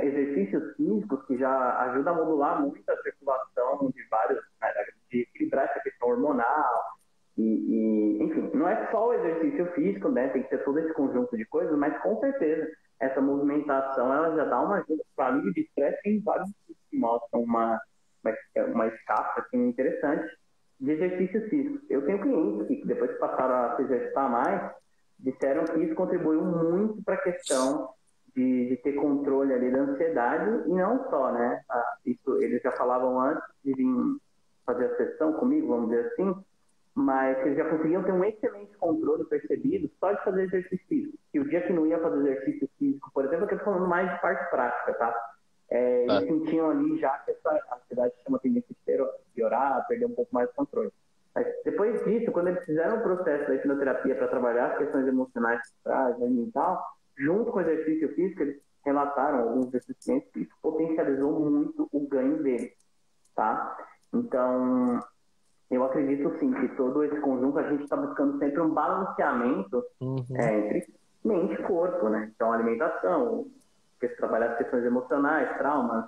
exercícios físicos que já ajuda a modular muito a circulação de vários, né, de equilibrar essa questão hormonal enfim, não é só o exercício físico, né, tem que ter todo esse conjunto de coisas, mas com certeza essa movimentação ela já dá uma ajuda para alívio de estresse. Tem vários estudos que mostram uma escala assim, interessante de exercícios físicos. Eu tenho clientes que depois que passaram a se exercitar mais, disseram que isso contribuiu muito para a questão de ter controle ali da ansiedade, e não só, né? Isso eles já falavam antes de vir fazer a sessão comigo, vamos dizer assim, mas eles já conseguiam ter um excelente controle percebido só de fazer exercício físico. E o dia que não ia fazer exercício físico, por exemplo, eu estou falando mais de parte prática, tá? eles sentiam ali já que a ansiedade tinha uma tendência de piorar, perder um pouco mais o controle. Mas depois disso, quando eles fizeram o processo da hipnoterapia para trabalhar as questões emocionais que traz, né, mental, junto com o exercício físico, eles relataram alguns desses clientes que isso potencializou muito o ganho deles, tá? Então, eu acredito sim que todo esse conjunto a gente está buscando sempre um balanceamento entre mente e corpo, né? Então, alimentação, trabalhar as questões emocionais, traumas,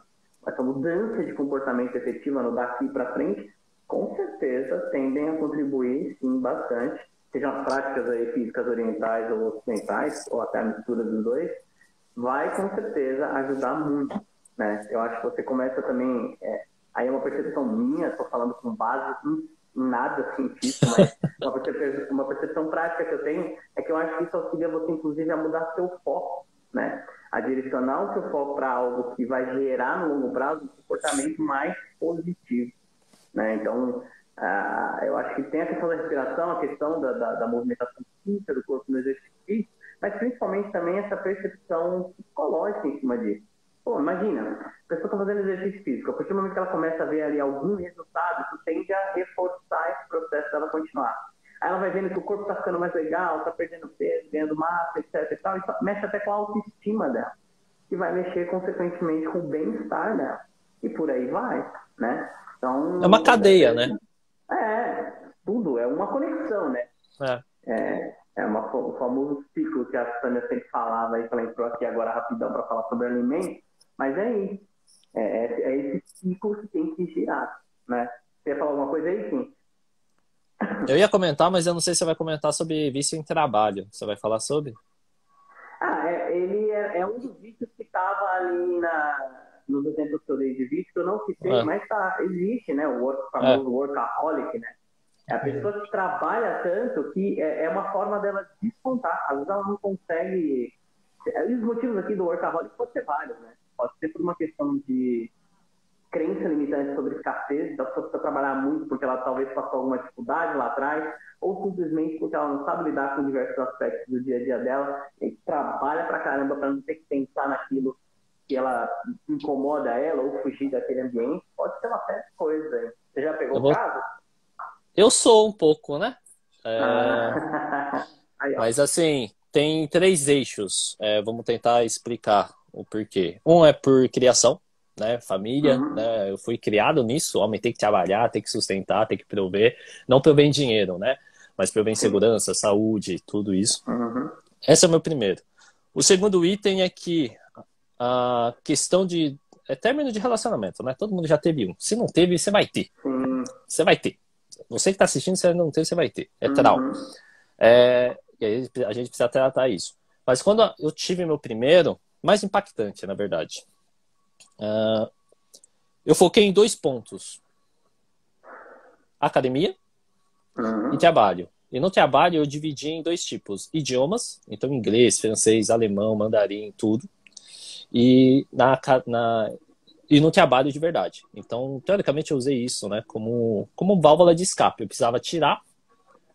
essa mudança de comportamento efetiva no daqui para frente, com certeza tendem a contribuir sim bastante, sejam as práticas aí, físicas orientais ou ocidentais, ou até a mistura dos dois, vai com certeza ajudar muito, né? Eu acho que você começa também, aí é uma percepção minha, estou falando com base em nada científico, mas uma percepção prática que eu tenho é que eu acho que isso auxilia você, inclusive, a mudar seu foco, né? A direcionar o seu foco para algo que vai gerar no longo prazo um comportamento mais positivo, né? Então, eu acho que tem a questão da respiração, a questão da movimentação física do corpo no exercício físico, mas principalmente também essa percepção psicológica em cima disso. Pô, imagina, a pessoa está fazendo exercício físico, a partir do momento que ela começa a ver ali algum resultado, isso tende a reforçar esse processo dela continuar. Aí ela vai vendo que o corpo está ficando mais legal, está perdendo peso, ganhando massa, etc. E tal, e mexe até com a autoestima dela, que vai mexer consequentemente com o bem-estar dela. E por aí vai, né? Então, É uma cadeia, né? Tudo, é uma conexão, né? O famoso ciclo que a Tânia sempre falava, e ela entrou aqui agora rapidão para falar sobre alimento, mas é isso. É esse ciclo que tem que girar, né? Você ia falar alguma coisa aí, sim? Eu ia comentar, mas eu não sei se você vai comentar sobre vício em trabalho. Você vai falar sobre? Ele é um dos vícios que estava ali nos exemplos que eu dei de vício, que eu não citei, mas existe, né? O famoso workaholic, né? É a pessoa que trabalha tanto que é uma forma dela descontar. Às vezes ela não consegue... Os motivos aqui do workaholic podem ser vários, né? Pode ser por uma questão de crença limitante sobre escassez, da pessoa precisa trabalhar muito porque ela talvez passou alguma dificuldade lá atrás, ou simplesmente porque ela não sabe lidar com diversos aspectos do dia a dia dela, e trabalha pra caramba para não ter que pensar naquilo que ela incomoda ela ou fugir daquele ambiente. Pode ser uma série de coisas aí. Você já pegou o caso? Eu sou um pouco, né? Aí, mas assim, tem 3 eixos. Vamos tentar explicar o porquê. Um é por criação, né? Família, né? Eu fui criado nisso. O homem tem que trabalhar, tem que sustentar, tem que prover. Não prover em dinheiro, né? Mas prover em segurança, saúde, tudo isso. Esse é o meu primeiro. O segundo item é que a questão de... término de relacionamento, né? Todo mundo já teve um. Se não teve, você vai ter. Você vai ter. Você que está assistindo, se não teve, você vai ter. É trauma. E aí a gente precisa tratar isso. Mas quando eu tive meu primeiro, mais impactante, na verdade, eu foquei em 2 pontos: academia e trabalho. E no trabalho eu dividi em 2 tipos: idiomas, então inglês, francês, alemão, mandarim, tudo. E no trabalho de verdade. Então, teoricamente, eu usei isso, né, como válvula de escape. Eu precisava tirar.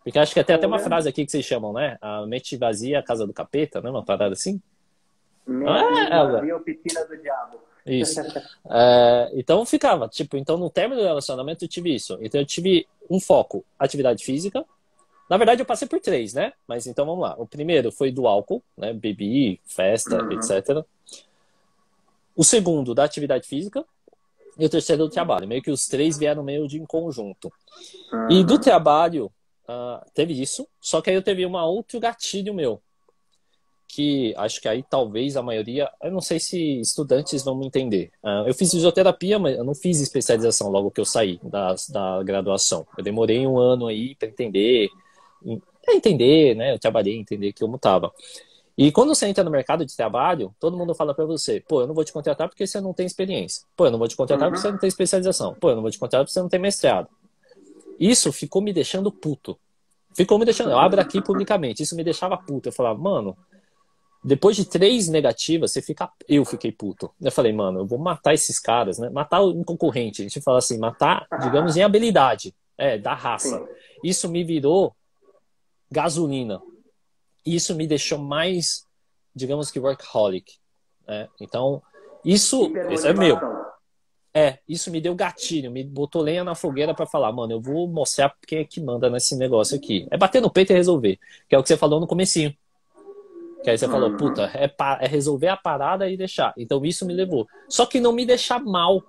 Porque acho que tem até uma frase aqui que vocês chamam, né? A mente vazia, a casa do capeta, né? Uma parada assim. Mente vazia, oficina do diabo. Isso. Então ficava, então no término do relacionamento eu tive isso. Então eu tive um foco: atividade física. Na verdade eu passei por 3, né? Mas então vamos lá. O primeiro foi do álcool, né? Bebi, festa, etc. O segundo, da atividade física. E o terceiro, do trabalho. Meio que os 3 vieram meio de em conjunto. E do trabalho, teve isso. Só que aí eu teve outro gatilho meu. Que acho que aí talvez a maioria... Eu não sei se estudantes vão me entender. Eu fiz fisioterapia, mas eu não fiz especialização logo que eu saí da graduação. Eu demorei 1 ano aí para entender. Né? Eu trabalhei, entender como estava. E quando você entra no mercado de trabalho, todo mundo fala pra você: pô, eu não vou te contratar porque você não tem experiência. Pô, eu não vou te contratar porque você não tem especialização. Pô, eu não vou te contratar porque você não tem mestrado. Isso ficou me deixando puto. Eu abro aqui publicamente. Isso me deixava puto. Eu falava: mano, depois de 3 negativas, eu fiquei puto. Eu falei: mano, eu vou matar esses caras, né? Matar um concorrente. A gente fala assim, matar, digamos, em habilidade. Da raça. Isso me virou gasolina. E isso me deixou mais, digamos que workaholic. Né? Então, Isso é meu. Hipermotivação. Isso me deu gatilho, me botou lenha na fogueira pra falar, mano, eu vou mostrar quem é que manda nesse negócio aqui. É bater no peito e resolver, que é o que você falou no comecinho. Que aí você falou, puta, Uhum. é resolver a parada e deixar. Então isso me levou. Só que não me deixar mal.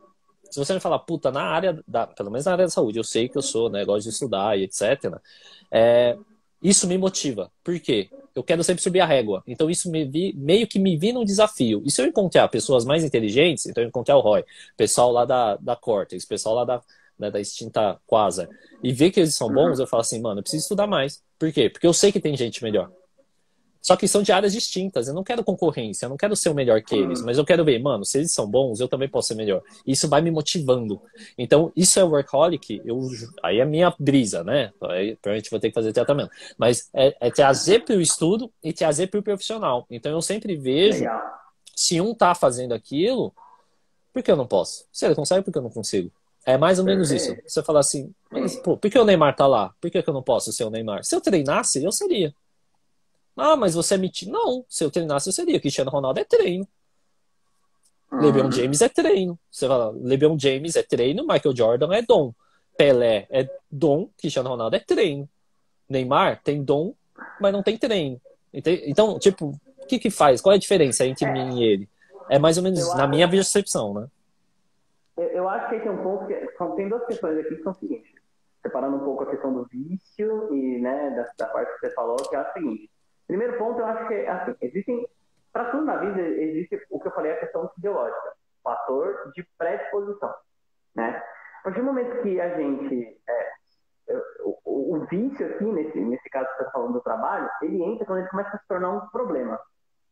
Se você me falar, puta, na área pelo menos na área da saúde, eu sei que eu sou, né, gosto de estudar e etc. É, isso me motiva. Por quê? Eu quero sempre subir a régua. Então isso meio que me vi num desafio. E se eu encontrar pessoas mais inteligentes, então eu encontrar o Roy, pessoal lá da Cortex, pessoal lá da extinta Quasar, e ver que eles são bons, Uhum. eu falo assim, mano, eu preciso estudar mais. Por quê? Porque eu sei que tem gente melhor. Só que são de áreas distintas. Eu não quero concorrência, eu não quero ser o melhor que eles, Sim. mas eu quero ver, mano, se eles são bons, eu também posso ser melhor. Isso vai me motivando. Então, isso é workaholic, aí é minha brisa, né? Aí provavelmente vou ter que fazer tratamento. Mas é trazer para o estudo e trazer para o profissional. Então, eu sempre vejo Legal. se um tá fazendo aquilo, por que eu não posso? Se ele consegue, por que eu não consigo? É mais ou menos isso. Perfeito. Você fala assim, mas, Sim. pô, por que o Neymar tá lá? Por que eu não posso ser o Neymar? Se eu treinasse, eu seria. Ah, mas você é metido. Não, se eu treinasse, eu seria. Cristiano Ronaldo é treino. LeBron Uhum. James é treino. Você fala, LeBron James é treino, Michael Jordan é dom. Pelé é dom, Cristiano Ronaldo é treino. Neymar tem dom, mas não tem treino. Então, tipo, o que que faz? Qual é a diferença entre mim e É, ele? É mais ou eu, menos na minha a- percepção, né? eu acho que esse é um ponto que tem duas questões aqui que são o seguinte, separando um pouco a questão do vício e né, da parte que você falou, que é o seguinte. Primeiro ponto, eu acho que assim, existem, para tudo na vida, existe o que eu falei, a questão fisiológica, fator de predisposição, né? A partir do momento que a gente o vício aqui, nesse caso que você está falando do trabalho, ele entra quando ele começa a se tornar um problema.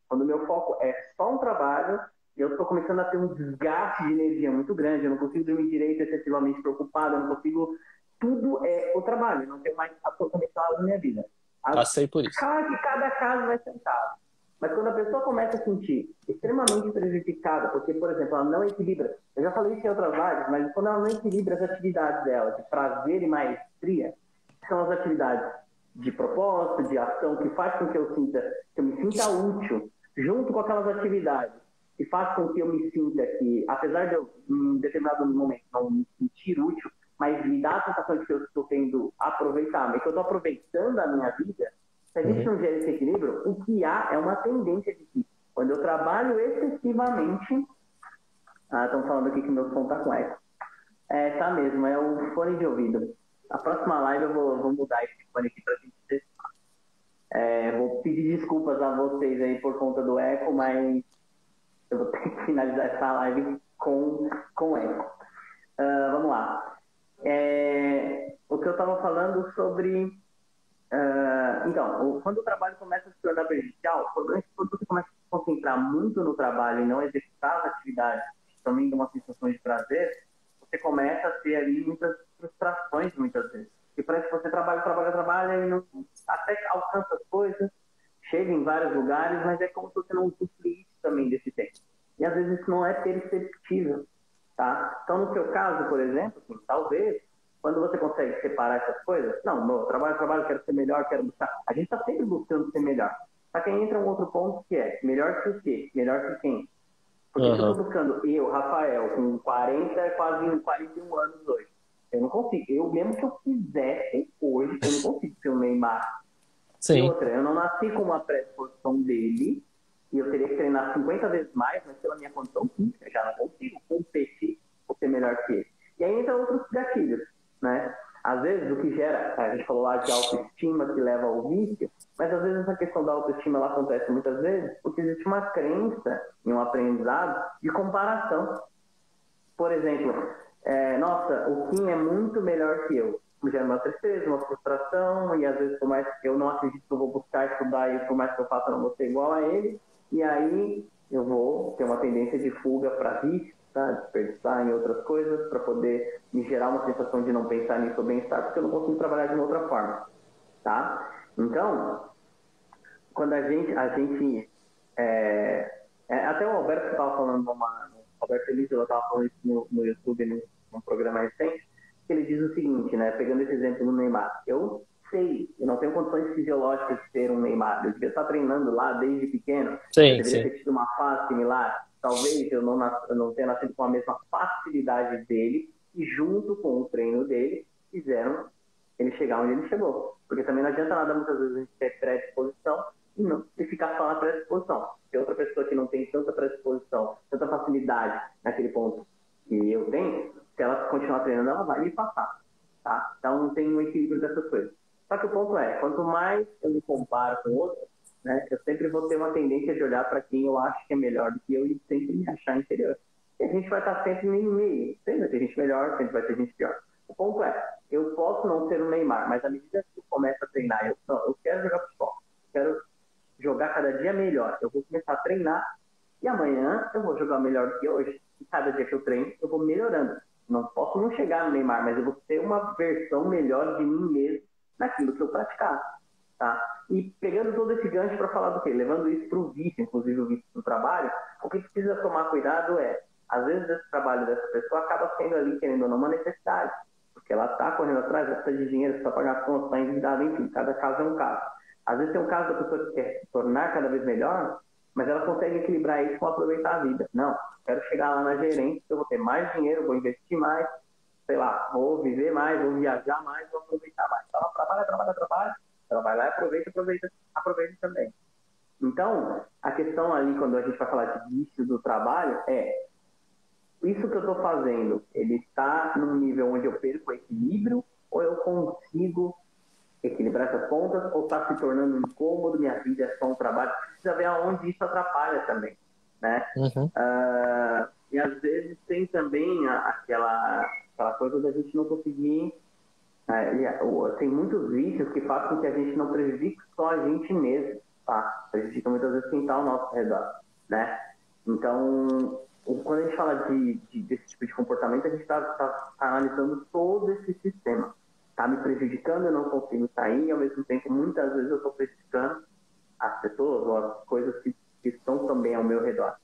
Quando o meu foco é só um trabalho, eu estou começando a ter um desgaste de energia muito grande, eu não consigo dormir direito, excessivamente preocupado, eu não consigo. Tudo é o trabalho, eu não tenho mais absolutamente nada na minha vida. Passei por isso. Claro que cada caso vai ser um caso. Mas quando a pessoa começa a se sentir extremamente prejudicada, porque, por exemplo, ela não equilibra, eu já falei isso em outras lives, mas quando ela não equilibra as atividades dela de prazer e maestria, que são as atividades de propósito, de ação, que faz com que eu me sinta útil, junto com aquelas atividades que faz com que eu me sinta que, apesar de eu, em determinado momento, não me sentir útil, mas me dá a sensação de que eu estou tendo aproveitar, mas que eu estou aproveitando a minha vida, se a gente Uhum. não gera esse equilíbrio, o que há é uma tendência de que, quando eu trabalho excessivamente, estão falando aqui que meu som tá com eco. Tá mesmo, é o fone de ouvido. A próxima live eu vou mudar esse fone aqui pra gente testar. Vou pedir desculpas a vocês aí por conta do eco, mas eu vou ter que finalizar essa live com eco. Vamos lá. O que eu estava falando sobre. Então, quando o trabalho começa a se tornar prejudicial, quando você começa a se concentrar muito no trabalho e não executar as atividades, também de uma sensação de prazer, você começa a ter ali muitas frustrações, muitas vezes. E parece que você trabalha e não até alcança as coisas, chega em vários lugares, mas é como se você não usufruísse também desse tempo. E às vezes isso não é perceptível, tá? Então, no seu caso, por exemplo, assim, talvez, quando você consegue separar essas coisas, não, no trabalho, quero ser melhor, quero buscar. A gente está sempre buscando ser melhor. Só que aí entra um outro ponto que é, melhor que o quê? Melhor que quem? Porque se eu estou Uhum. buscando eu, Rafael, com 40, quase 41 anos hoje, eu não consigo. Eu, mesmo que eu quisesse hoje, eu não consigo ser o Neymar. E Sim. outra, eu não nasci com uma predisposição dele, e eu teria que treinar 50 vezes mais, mas pela minha condição física, já não consigo competir ou ser melhor que ele. E aí entra outros gatilhos, né? Às vezes o que gera, a gente falou lá de autoestima que leva ao vício, mas às vezes essa questão da autoestima ela acontece muitas vezes porque existe uma crença em um aprendizado de comparação. Por exemplo, nossa, o Kim é muito melhor que eu. Gera uma tristeza, uma frustração, e às vezes, por mais que eu não acredito que eu vou buscar estudar, e por mais que eu faça, eu não vou ser igual a ele, e aí eu vou ter uma tendência de fuga para vício, tá? Desperdiçar em outras coisas, para poder me gerar uma sensação de não pensar nisso ou bem-estar, porque eu não consigo trabalhar de uma outra forma, tá? Então, quando até o Alberto estava falando o Alberto Elísio estava falando isso no YouTube, num programa recente, que ele diz o seguinte, né, pegando esse exemplo do Neymar, eu sei, eu não tenho condições fisiológicas de ser um Neymar, eu devia estar treinando lá desde pequeno, eu Sim, deveria sim. ter tido uma fase similar, talvez eu não tenha nascido com a mesma facilidade dele, e junto com o treino dele, fizeram ele chegar onde ele chegou. Porque também não adianta nada muitas vezes a gente ter predisposição e ficar só na predisposição. Se outra pessoa que não tem tanta predisposição, tanta facilidade naquele ponto que eu tenho, se ela continuar treinando, ela vai me passar. Tá? Então tem um equilíbrio dessas coisas. Só que o ponto é, quanto mais eu me comparo com outros, né, eu sempre vou ter uma tendência de olhar para quem eu acho que é melhor do que eu e sempre me achar inferior. E a gente vai estar sempre no meio. Sempre vai ter gente melhor, sempre vai ter gente pior. O ponto é, eu posso não ser o Neymar, mas à medida que eu começo a treinar, eu quero jogar futebol, quero jogar cada dia melhor. Eu vou começar a treinar e amanhã eu vou jogar melhor do que hoje. E cada dia que eu treino, eu vou melhorando. Não posso não chegar no Neymar, mas eu vou ter uma versão melhor de mim mesmo naquilo que eu praticar. Tá? E pegando todo esse gancho para falar do quê? Levando isso para o vício, inclusive o vício do trabalho, o que precisa tomar cuidado é, às vezes esse trabalho dessa pessoa acaba sendo ali, querendo ou não, uma necessidade. Porque ela está correndo atrás, ela precisa de dinheiro, precisa pagar as contas, está endividada, enfim, cada caso é um caso. Às vezes tem um caso da pessoa que quer se tornar cada vez melhor, mas ela consegue equilibrar isso com aproveitar a vida. Não, quero chegar lá na gerência, eu vou ter mais dinheiro, vou investir mais, sei lá, vou viver mais, vou viajar mais, vou aproveitar mais. Então, trabalha. Ela vai lá e aproveita também. Então, a questão ali, quando a gente vai falar de vício do trabalho, é isso que eu estou fazendo, ele está num nível onde eu perco o equilíbrio ou eu consigo equilibrar essas pontas ou está se tornando um incômodo, minha vida é só um trabalho? Precisa ver aonde isso atrapalha também, né? Uhum. E às vezes tem também aquela coisa da gente não conseguir... tem muitos vícios que fazem com que a gente não prejudique só a gente mesmo, tá? Prejudica muitas vezes quem está ao nosso redor, né? Então, quando a gente fala desse tipo de comportamento, a gente está analisando todo esse sistema. Está me prejudicando, eu não consigo sair, e ao mesmo tempo, muitas vezes eu estou prejudicando as pessoas ou as coisas que estão também ao meu redor.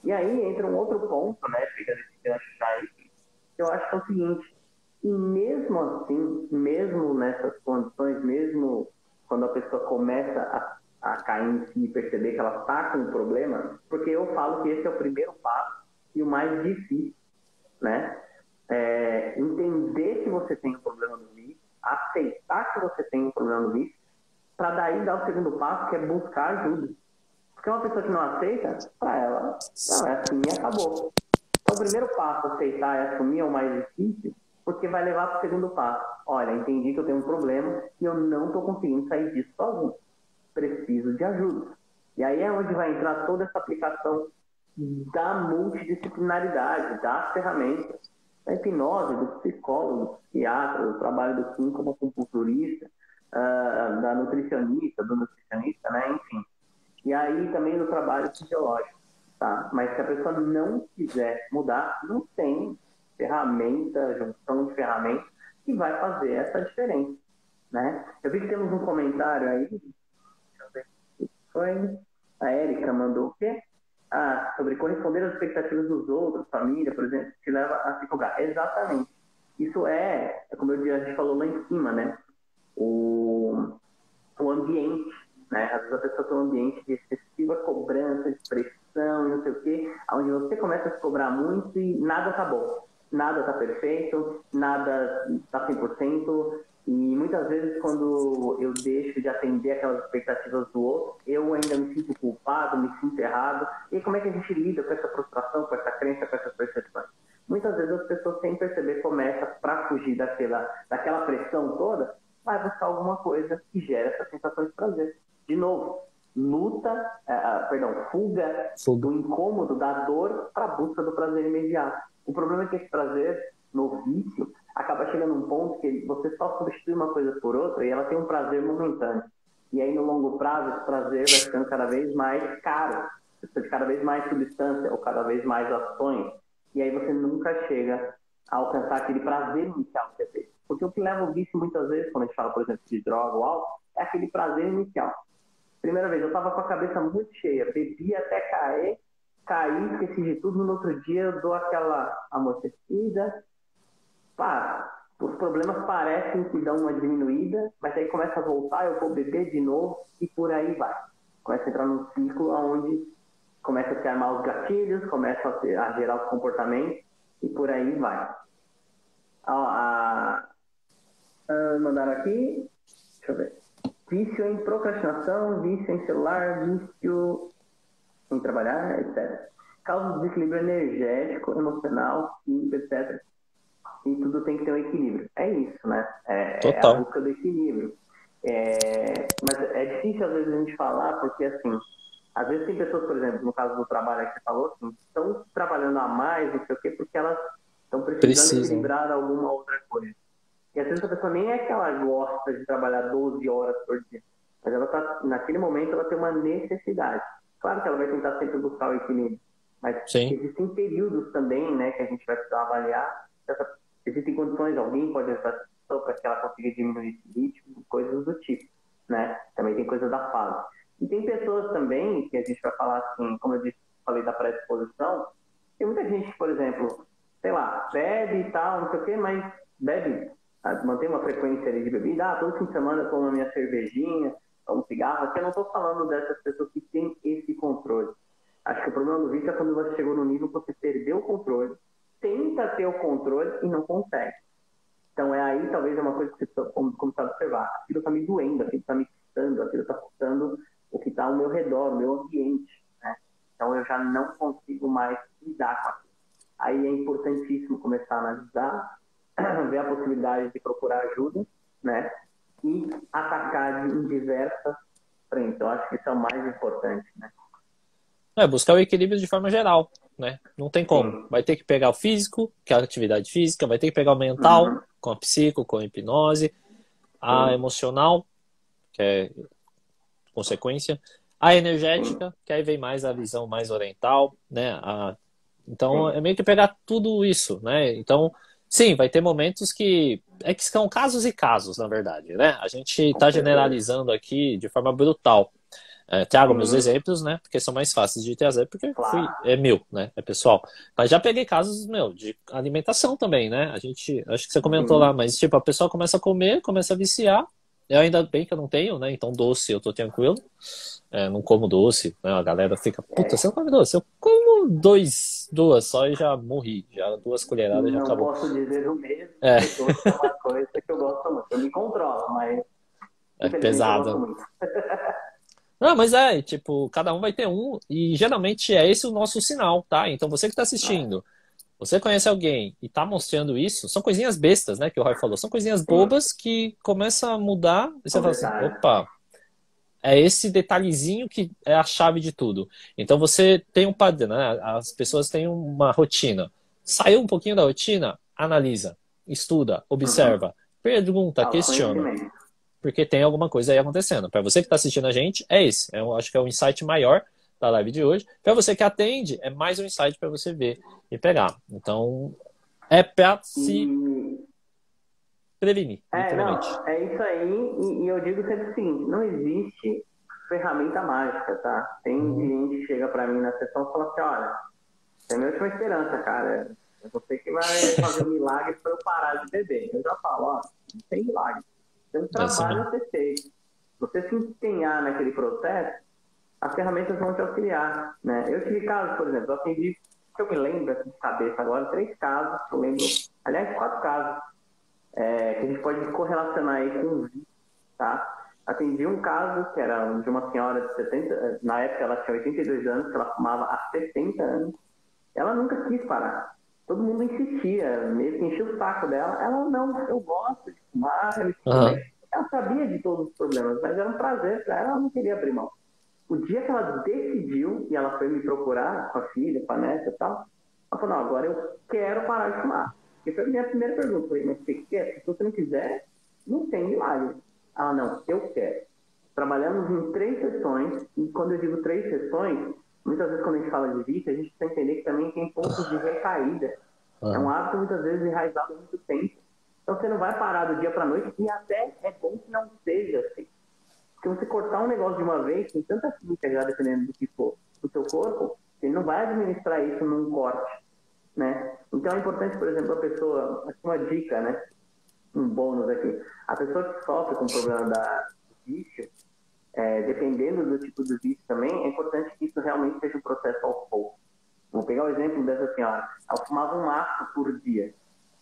E aí entra um outro ponto, né, pegando esse gancho aí, que eu acho que é o seguinte: e mesmo assim, mesmo nessas condições, mesmo quando a pessoa começa a cair em si e perceber que ela está com um problema, porque eu falo que esse é o primeiro passo e o mais difícil, né? Entender que você tem um problema no vício, aceitar que você tem um problema no vício, para daí dar o segundo passo, que é buscar ajuda. Porque uma pessoa que não aceita, para ela é assim e acabou. Então, o primeiro passo, aceitar e assumir, é o mais difícil, porque vai levar para o segundo passo. Olha, entendi que eu tenho um problema e eu não estou conseguindo sair disso sozinho. Preciso de ajuda. E aí é onde vai entrar toda essa aplicação da multidisciplinaridade, das ferramentas, da hipnose, do psicólogo, do psiquiatra, do trabalho do Kim como acupunturista, da nutricionista, do nutricionista, né? Enfim. E aí também do trabalho fisiológico, tá? Mas se a pessoa não quiser mudar, não tem ferramenta, junção de ferramentas que vai fazer essa diferença, né? Eu vi que temos um comentário aí, deixa eu ver o que foi, a Érica mandou o quê? Sobre corresponder às expectativas dos outros, família, por exemplo, que leva a se cobrar. Exatamente. Isso como a gente falou lá em cima, né? O ambiente, né? Às vezes a pessoa tem um ambiente de excessiva cobrança, de pressão e não sei o quê, onde você começa a se cobrar muito e nada tá bom. Nada tá perfeito, nada tá 100%, e muitas vezes quando eu deixo de atender aquelas expectativas do outro, eu ainda me sinto culpado, me sinto errado. E como é que a gente lida com essa frustração, com essa crença, com essas percepções? Muitas vezes as pessoas, sem perceber, começam, para fugir daquela pressão toda, vai buscar alguma coisa que gera essa sensação de prazer. De novo, fuga do incômodo, da dor, para a busca do prazer imediato. O problema é que esse prazer, no vício, acaba chegando a um ponto que você só substitui uma coisa por outra e ela tem um prazer momentâneo. E aí, no longo prazo, esse prazer vai ficando cada vez mais caro. Você precisa de cada vez mais substância ou cada vez mais ações. E aí você nunca chega a alcançar aquele prazer inicial que você teve. Porque o que leva o vício, muitas vezes, quando a gente fala, por exemplo, de droga ou álcool, é aquele prazer inicial. Primeira vez, eu estava com a cabeça muito cheia, bebi até caí, esqueci de tudo, no outro dia eu dou aquela amortecida, os problemas parecem que dão uma diminuída, mas aí começa a voltar, eu vou beber de novo e por aí vai. Começa a entrar num ciclo onde começa a se armar os gatilhos, começa a gerar os comportamentos e por aí vai. Mandaram aqui, deixa eu ver. Vício em procrastinação, vício em celular, vício em trabalhar, etc. Causa desequilíbrio energético, emocional, químico, etc. E tudo tem que ter um equilíbrio. É isso, né? É a Total. busca do equilíbrio. Mas é difícil às vezes a gente falar, porque assim, às vezes tem pessoas, por exemplo, no caso do trabalho que você falou, assim, estão trabalhando a mais, não sei o quê, porque elas estão precisando Precisam. equilibrar alguma outra coisa. E às vezes a pessoa nem é que ela gosta de trabalhar 12 horas por dia, mas ela tá, naquele momento ela tem uma necessidade. Claro que ela vai tentar sempre buscar o equilíbrio, mas Sim. existem períodos também, né, que a gente vai precisar avaliar. Existem condições, alguém pode ajudar para que ela consiga diminuir esse ritmo, coisas do tipo, né? Também tem coisa da fase. E tem pessoas também, que a gente vai falar assim, como eu disse, falei da predisposição, tem muita gente, por exemplo, sei lá, bebe e tal, não sei o quê, mas bebe, mantém uma frequência ali de bebida, todo fim de semana eu tomo a minha cervejinha, tomo cigarro, aqui eu não estou falando dessas pessoas que têm esse controle. Acho que o problema do vício é quando você chegou no nível que você perdeu o controle, tenta ter o controle e não consegue. Então, aí talvez é uma coisa que você precisa começar a observar. Aquilo está me doendo, aquilo está me custando, aquilo está custando o que está ao meu redor, o meu ambiente. Né? Então, eu já não consigo mais lidar com aquilo. Aí é importantíssimo começar a analisar, ver a possibilidade de procurar ajuda, né? E atacar em diversas frentes. Eu acho que isso é o mais importante, né? Buscar o equilíbrio de forma geral, né? Não tem como. Sim. Vai ter que pegar o físico, que é a atividade física, vai ter que pegar o mental, Uhum. com a psico, com a hipnose, a Sim. emocional, que é consequência, a Sim. energética, que aí vem mais a visão mais oriental, né? Então Sim. é meio que pegar tudo isso, né? Então, sim, vai ter momentos que são casos e casos, na verdade, né? A gente Com está certeza. generalizando aqui de forma brutal. Trago meus Sim. exemplos, né? Porque são mais fáceis de trazer, porque Claro. é meu, né? É pessoal. Mas já peguei casos, meu, de alimentação também, né? Acho que você comentou lá, Sim. mas tipo, a pessoa começa a comer, começa a viciar. Eu ainda bem que eu não tenho, né? Então doce eu tô tranquilo. Não como doce, né? A galera fica, puta, você não come doce? Eu como duas só e já morri. Já 2 colheradas já Não acabou. posso dizer o mesmo, É, porque doce é uma coisa que eu gosto muito. Eu me controlo, mas é infelizmente eu gosto pesada. muito. Não, mas tipo, cada um vai ter um, e geralmente é esse o nosso sinal, tá? Então você que tá assistindo, você conhece alguém e tá mostrando isso, são coisinhas bestas, né, que o Roy falou, são coisinhas Sim, bobas que começam a mudar, e você são fala assim, detalhes. opa, é esse detalhezinho que é a chave de tudo. Então você tem um padrão, né? As pessoas têm uma rotina. Saiu um pouquinho da rotina, analisa, estuda, Uhum. observa, pergunta, questiona. Autoconhecimento. Porque tem alguma coisa aí acontecendo. Para você que está assistindo a gente, é esse. Eu acho que é o insight maior da live de hoje. Para você que atende, é mais um insight para você ver e pegar. Então, é para se E prevenir, literalmente. não, é isso aí, e eu digo sempre o seguinte, não existe ferramenta mágica, tá? Tem Uhum. gente que chega pra mim na sessão e fala assim, olha, é a minha última esperança, cara. É você que vai fazer o milagre para eu parar de beber. Eu já falo, ó, não tem milagre. Tem um É assim trabalho mesmo. a ser feito. Se você se empenhar naquele processo, as ferramentas vão te auxiliar, né? Eu tive casos, por exemplo, eu atendi, que eu me lembro assim, de cabeça agora, 3 casos, eu lembro, aliás, 4 casos, que a gente pode correlacionar aí com o vício, tá? Atendi um caso que era de uma senhora de 70, na época ela tinha 82 anos, que ela fumava há 70 anos, ela nunca quis parar. Todo mundo insistia, meio que enchia o saco dela. Ela, não, eu gosto de fumar, eu estudo bem. Uhum. Ela sabia de todos os problemas, mas era um prazer para ela, ela não queria abrir mão. O dia que ela decidiu, e ela foi me procurar com a filha, com a neta e tal, ela falou, não, agora eu quero parar de fumar. E foi a minha primeira pergunta. Eu falei, mas você quer? Se você não quiser, não tem milagre. Ela, não, eu quero. Trabalhamos em 3 sessões, e quando eu digo 3 sessões, muitas vezes quando a gente fala de vício, a gente precisa entender que também tem pontos de recaída. É um Uhum. hábito muitas vezes enraizado há muito tempo. Então você não vai parar do dia para a noite, e até é bom que não seja assim. Porque você cortar um negócio de uma vez, tem tanta química já dependendo do que for do seu corpo, ele não vai administrar isso num corte, né? Então é importante, por exemplo, a pessoa, aqui uma dica, né? Um bônus aqui. A pessoa que sofre com o problema do vício, dependendo do tipo de vício também, é importante que isso realmente seja um processo aos poucos. Vou pegar o exemplo dessa senhora. Ela fumava um maço por dia.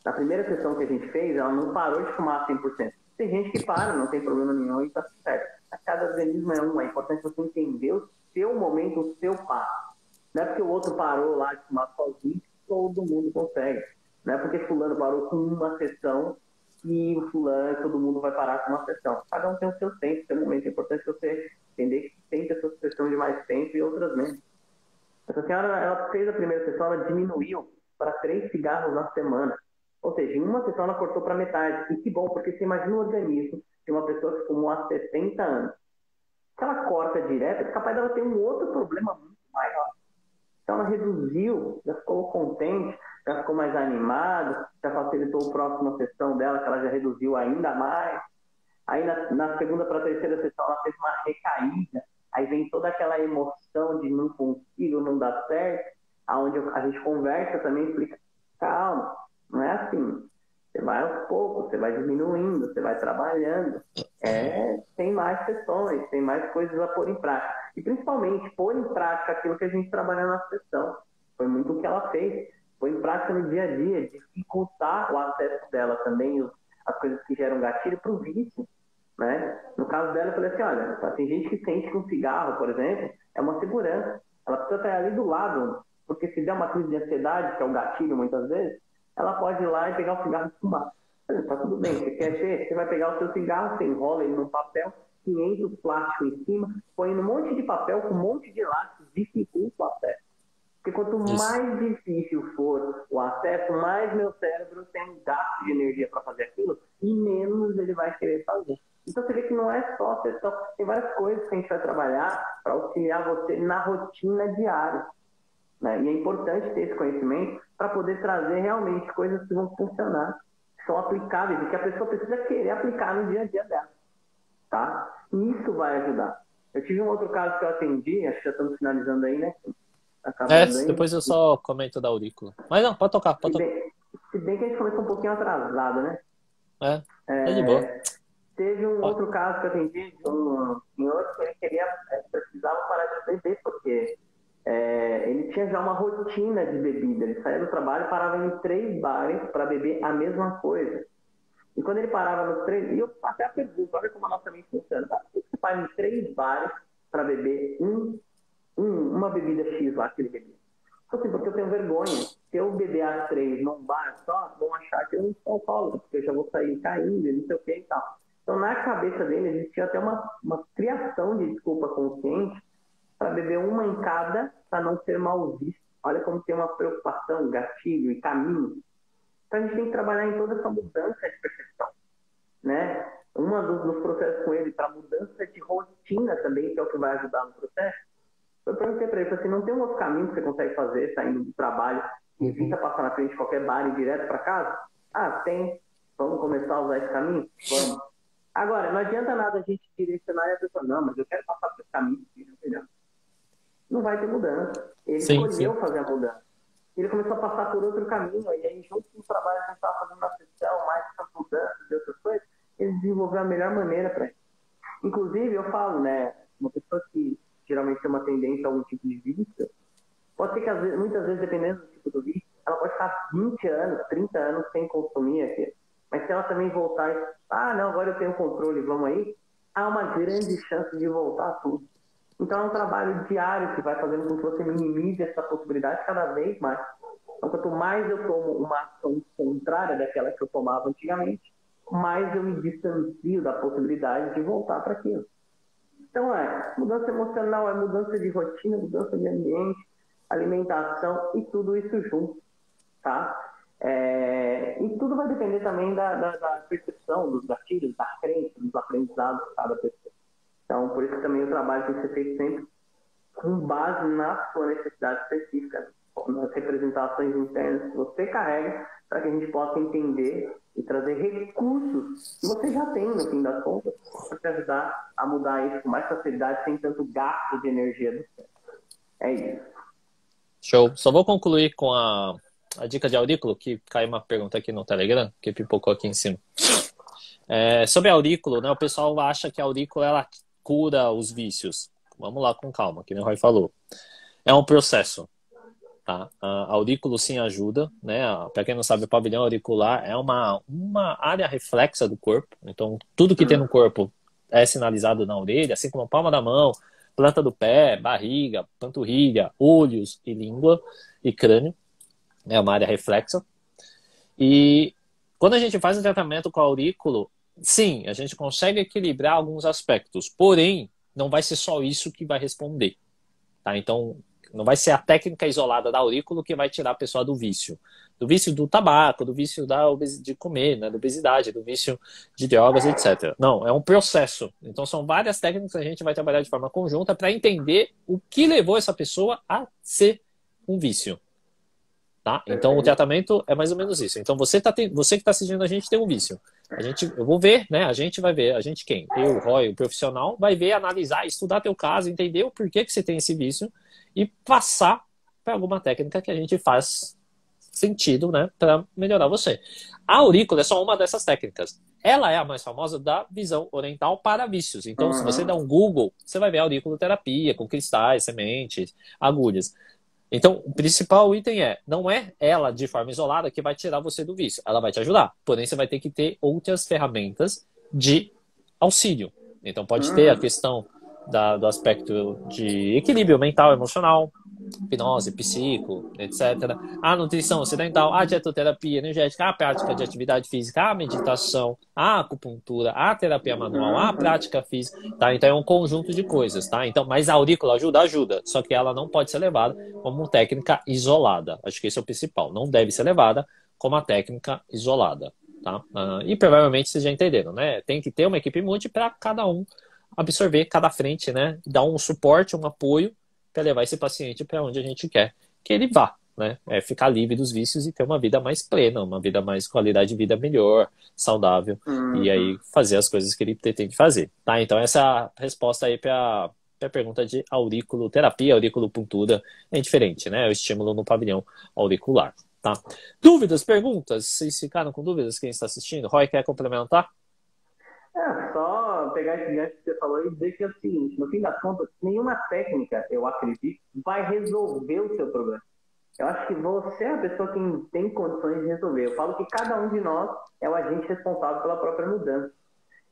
Na primeira sessão que a gente fez, ela não parou de fumar 100%. Tem gente que para, não tem problema nenhum e está certo. Cada organismo é um. É importante você entender o seu momento, o seu passo. Não é porque o outro parou lá de fumar sozinho que todo mundo consegue. Não é porque fulano parou com uma sessão que o fulano, todo mundo vai parar com uma sessão. Cada um tem o seu tempo, o seu momento. É importante você entender que tem pessoas que precisam de mais tempo e outras menos. Essa senhora, ela fez a primeira sessão, ela diminuiu para 3 cigarros na semana. Ou seja, em uma sessão ela cortou para metade. E que bom, porque você imagina o organismo de uma pessoa que fumou há 60 anos. Se ela corta direto, é capaz dela ter um outro problema muito maior. Então ela reduziu, já ficou contente, já ficou mais animada, já facilitou a próxima sessão dela, que ela já reduziu ainda mais. Aí na segunda para a terceira sessão ela fez uma recaída. Aí vem toda aquela emoção de não consigo, não dá certo, aonde a gente conversa também, explica, calma, não é assim. Você vai aos poucos, você vai diminuindo, você vai trabalhando. Tem mais sessões, tem mais coisas a pôr em prática. E principalmente, pôr em prática aquilo que a gente trabalhou na sessão. Foi muito o que ela fez. Pôr em prática no dia a dia, dificultar o acesso dela também, as coisas que geram gatilho para o vício. Né? No caso dela, eu falei assim, olha, tem gente que sente que um cigarro, por exemplo, é uma segurança. Ela precisa estar ali do lado, porque se der uma crise de ansiedade, que é o gatilho muitas vezes, ela pode ir lá e pegar o cigarro e fumar. Tá tudo bem, você quer ter? Você vai pegar o seu cigarro, você enrola ele num papel, 500 plásticos em cima, põe num monte de papel com um monte de elástico, dificulta o acesso. Porque quanto mais difícil for o acesso, mais meu cérebro tem um gasto de energia para fazer aquilo e menos ele vai querer fazer. Então você vê que não é só a sessão, tem várias coisas que a gente vai trabalhar para auxiliar você na rotina diária. Né? E é importante ter esse conhecimento para poder trazer realmente coisas que vão funcionar, que são aplicáveis e que a pessoa precisa querer aplicar no dia a dia dela. Tá? E isso vai ajudar. Eu tive um outro caso que eu atendi, acho que já estamos finalizando aí, né? Acabando aí. Depois eu só comento da aurícula. Mas não, pode tocar, pode tocar. Se bem que a gente começou um pouquinho atrasado, né? É de boa. Teve um outro caso que eu atendi, um senhor que ele precisava parar de beber, porque ele tinha já uma rotina de bebida. Ele saía do trabalho e parava em 3 bares para beber a mesma coisa. E quando ele parava nos 3, e eu até a pergunta, olha como a nossa mente funciona. Por que você para em 3 bares para beber uma bebida X lá que ele bebia? Assim, porque eu tenho vergonha. Se eu beber às 3 num bar só, vão achar que eu não sou alcoólatra, porque eu já vou sair caindo, não sei o que e tal. Então, na cabeça dele, existia até uma criação de desculpa consciente para beber uma em cada, para não ser mal visto. Olha como tem uma preocupação, gatilho e caminho. Então, a gente tem que trabalhar em toda essa mudança de percepção. Né? Um dos processos com ele, para mudança de rotina também, que é o que vai ajudar no processo, eu perguntei para ele, assim, não tem um outro caminho que você consegue fazer, saindo do trabalho, e evita passar na frente de qualquer bar e ir direto para casa? Ah, tem. Vamos começar a usar esse caminho? Vamos. Agora, não adianta nada a gente direcionar e a pessoa, não, mas eu quero passar por esse caminho. Não vai ter mudança. Ele escolheu fazer a mudança. Ele começou a passar por outro caminho, e aí, junto com o trabalho que a gente estava fazendo na sessão, mais essas mudanças e outras coisas, ele desenvolveu a melhor maneira para isso. Inclusive, eu falo, né, uma pessoa que geralmente tem uma tendência a algum tipo de vício, pode ser que muitas vezes, dependendo do tipo do vício, ela pode ficar 20 anos, 30 anos sem consumir aquilo. Mas se ela também voltar e, não, agora eu tenho controle, vamos aí, há uma grande chance de voltar a tudo. Então é um trabalho diário que vai fazendo com que você minimize essa possibilidade cada vez mais. Então quanto mais eu tomo uma ação contrária daquela que eu tomava antigamente, mais eu me distancio da possibilidade de voltar para aquilo. Então mudança emocional, é mudança de rotina, mudança de ambiente, alimentação e tudo isso junto, tá? E tudo vai depender também da percepção, dos gatilhos, da crença, dos aprendizados de cada pessoa. Então, por isso que também o trabalho tem que ser feito sempre com base na sua necessidade específica, nas representações internas que você carrega, para que a gente possa entender e trazer recursos que você já tem, no fim das contas, para te ajudar a mudar isso com mais facilidade, sem tanto gasto de energia do cérebro. É isso. Show. Só vou concluir com a dica de aurículo, que caiu uma pergunta aqui no Telegram, que pipocou aqui em cima. Sobre aurículo, né, o pessoal acha que a aurícula ela cura os vícios? Vamos lá com calma, que nem o Roy falou. É um processo. Tá? A aurículo sim ajuda, né? Para quem não sabe, o pavilhão auricular é uma área reflexa do corpo. Então, tudo que tem no corpo é sinalizado na orelha, assim como a palma da mão, planta do pé, barriga, panturrilha, olhos e língua e crânio. É uma área reflexa. E quando a gente faz um tratamento com aurículo, sim, a gente consegue equilibrar alguns aspectos. Porém, não vai ser só isso que vai responder. Tá? Então, não vai ser a técnica isolada da aurículo que vai tirar a pessoa do vício. Do vício do tabaco, do vício de comer, né? Da obesidade, do vício de drogas, etc. Não, é um processo. Então, são várias técnicas que a gente vai trabalhar de forma conjunta para entender o que levou essa pessoa a ser um vício. Tá? Então, o tratamento é mais ou menos isso. Então, você que está assistindo a gente tem um vício. Eu vou ver, né? A gente vai ver. A gente quem? Eu, o Roy, o profissional, vai ver, analisar, estudar teu caso, entender o porquê que você tem esse vício e passar para alguma técnica que a gente faz sentido, né? Para melhorar você. A aurícula é só uma dessas técnicas. Ela é a mais famosa da visão oriental para vícios. Então, se você der um Google, você vai ver a auriculoterapia com cristais, sementes, agulhas. Então, o principal item não é ela de forma isolada que vai tirar você do vício. Ela vai te ajudar. Porém, você vai ter que ter outras ferramentas de auxílio. Então, pode ter a questão do aspecto de equilíbrio mental, emocional, hipnose, psico, etc. A nutrição ocidental, a dietoterapia energética, a prática de atividade física, a meditação, a acupuntura, a terapia manual, a prática física, tá? Então é um conjunto de coisas, tá? Então, mas a aurícula ajuda, só que ela não pode ser levada como técnica isolada. Acho que esse é o principal. Não deve ser levada como uma técnica isolada, tá? E provavelmente vocês já entenderam, né? Tem que ter uma equipe multi para cada um absorver cada frente, né? Dar um suporte, um apoio para levar esse paciente para onde a gente quer que ele vá, né? É ficar livre dos vícios e ter uma vida mais plena, uma vida mais qualidade de vida melhor, saudável, e aí fazer as coisas que ele pretende fazer, tá? Então essa é a resposta aí para a pergunta de auriculoterapia, auriculopuntura é diferente, né? O estímulo no pavilhão auricular, tá? Dúvidas, perguntas? Vocês ficaram com dúvidas? Quem está assistindo? Roy, quer complementar? Só pegar esse gancho que você falou e dizer que é o seguinte, no fim das contas, nenhuma técnica, eu acredito, vai resolver o seu problema. Eu acho que você é a pessoa que tem condições de resolver. Eu falo que cada um de nós é o agente responsável pela própria mudança.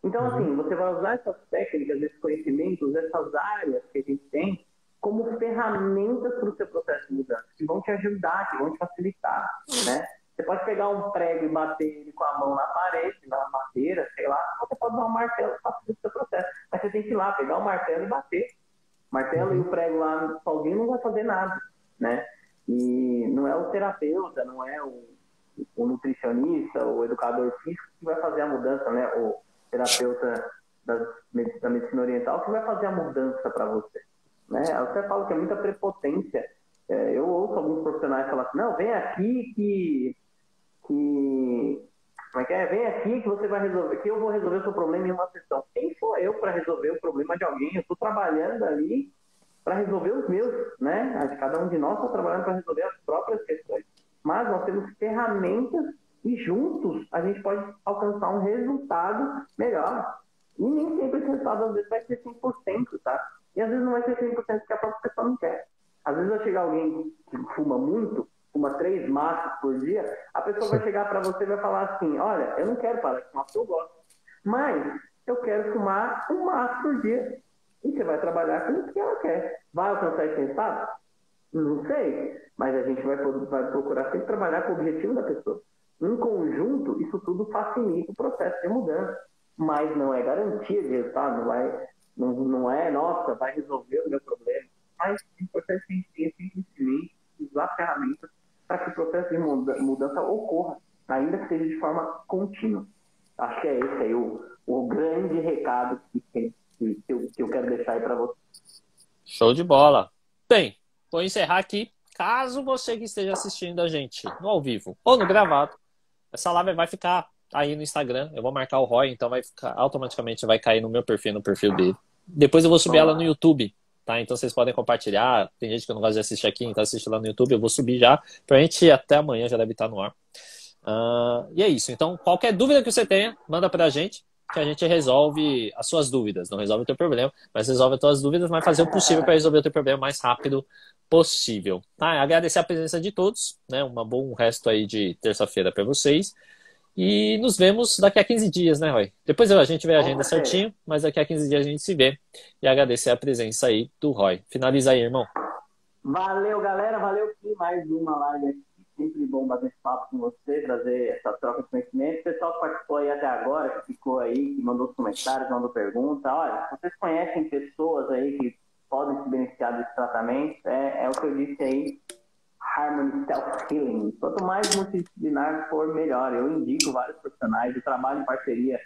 Então, assim, você vai usar essas técnicas, esses conhecimentos, essas áreas que a gente tem, como ferramentas para o seu processo de mudança, que vão te ajudar, que vão te facilitar, né? Você pode pegar um prego e bater ele com a mão na parede, na madeira, sei lá. Ou você pode dar um martelo e fazer o seu processo. Mas você tem que ir lá, pegar o martelo e bater. O martelo e o prego lá sozinho não vai fazer nada, né? E não é o terapeuta, não é o nutricionista, o educador físico que vai fazer a mudança, né? O terapeuta da medicina oriental que vai fazer a mudança para você, né? Eu até falo que é muita prepotência. Eu ouço alguns profissionais falar assim, não, vem aqui como é que é? Vem aqui que você vai resolver, que eu vou resolver o seu problema em uma sessão. Quem sou eu para resolver o problema de alguém? Eu estou trabalhando ali para resolver os meus, né? Cada um de nós está trabalhando para resolver as próprias questões. Mas nós temos ferramentas e juntos a gente pode alcançar um resultado melhor. E nem sempre esse resultado às vezes vai ser 100%, tá? E às vezes não vai ser 100% porque a própria pessoa não quer. Às vezes vai chegar alguém que fuma muito, fuma 3 maços por dia, a pessoa vai chegar para você e vai falar assim, olha, eu não quero parar de fumar porque eu gosto, mas eu quero fumar 1 maço por dia. E você vai trabalhar com o que ela quer. Vai alcançar esse resultado? Não sei, mas a gente vai procurar sempre trabalhar com o objetivo da pessoa. Em conjunto, isso tudo facilita o processo de mudança, mas não é garantia de resultado, não é, nossa, vai resolver o meu problema. Mas o importante é que a gente tenha conhecimento, usar ferramentas para que o processo de mudança ocorra, ainda que seja de forma contínua. Acho que é esse aí o grande recado que eu quero deixar aí para você. Show de bola. Bem, vou encerrar aqui. Caso você que esteja assistindo a gente no ao vivo ou no gravado, essa live vai ficar aí no Instagram. Eu vou marcar o Roy, então automaticamente vai cair no meu perfil, no perfil dele. Depois eu vou subir ela no YouTube. Tá? Então vocês podem compartilhar. Tem gente que não gosta de assistir aqui, então assiste lá no YouTube. Eu vou subir já. Pra gente até amanhã já deve estar no ar. E é isso. Então, qualquer dúvida que você tenha, manda pra gente. que a gente resolve as suas dúvidas. Não resolve o teu problema, mas resolve as tuas dúvidas, mas fazer o possível para resolver o teu problema o mais rápido possível. Tá? Agradecer a presença de todos, né? Um bom resto aí de terça-feira para vocês. E nos vemos daqui a 15 dias, né, Roy? Depois a gente vê a agenda certinho, mas daqui a 15 dias a gente se vê. E agradecer a presença aí do Roy. Finaliza aí, irmão. Valeu, galera. Valeu por mais uma live aqui. Sempre bom bater papo com você, trazer essa troca de conhecimento. O pessoal que participou aí até agora, que ficou aí, que mandou comentários, mandou pergunta. Olha, vocês conhecem pessoas aí que podem se beneficiar desse tratamento? É o que eu disse aí, Harmony Self Healing. Quanto mais multidisciplinar for, melhor. Eu indico vários profissionais. Eu trabalho em parceria,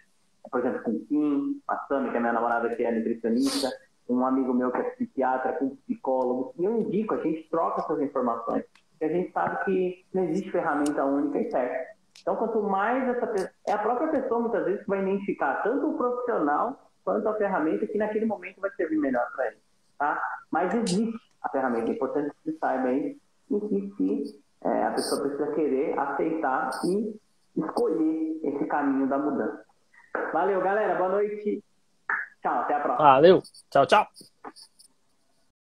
por exemplo, com o Kim, a Sami, que é minha namorada, que é nutricionista, um amigo meu que é psiquiatra, com psicólogo. E eu indico, a gente troca essas informações. Porque a gente sabe que não existe ferramenta única e certa. Então, quanto mais essa pessoa... É a própria pessoa, muitas vezes, que vai identificar tanto o profissional quanto a ferramenta que naquele momento vai servir melhor para ele. Tá? Mas existe a ferramenta. É importante que você saiba isso. E que a pessoa precisa querer, aceitar e escolher esse caminho da mudança. Valeu, galera. Boa noite. Tchau, até a próxima. Valeu. Tchau, tchau.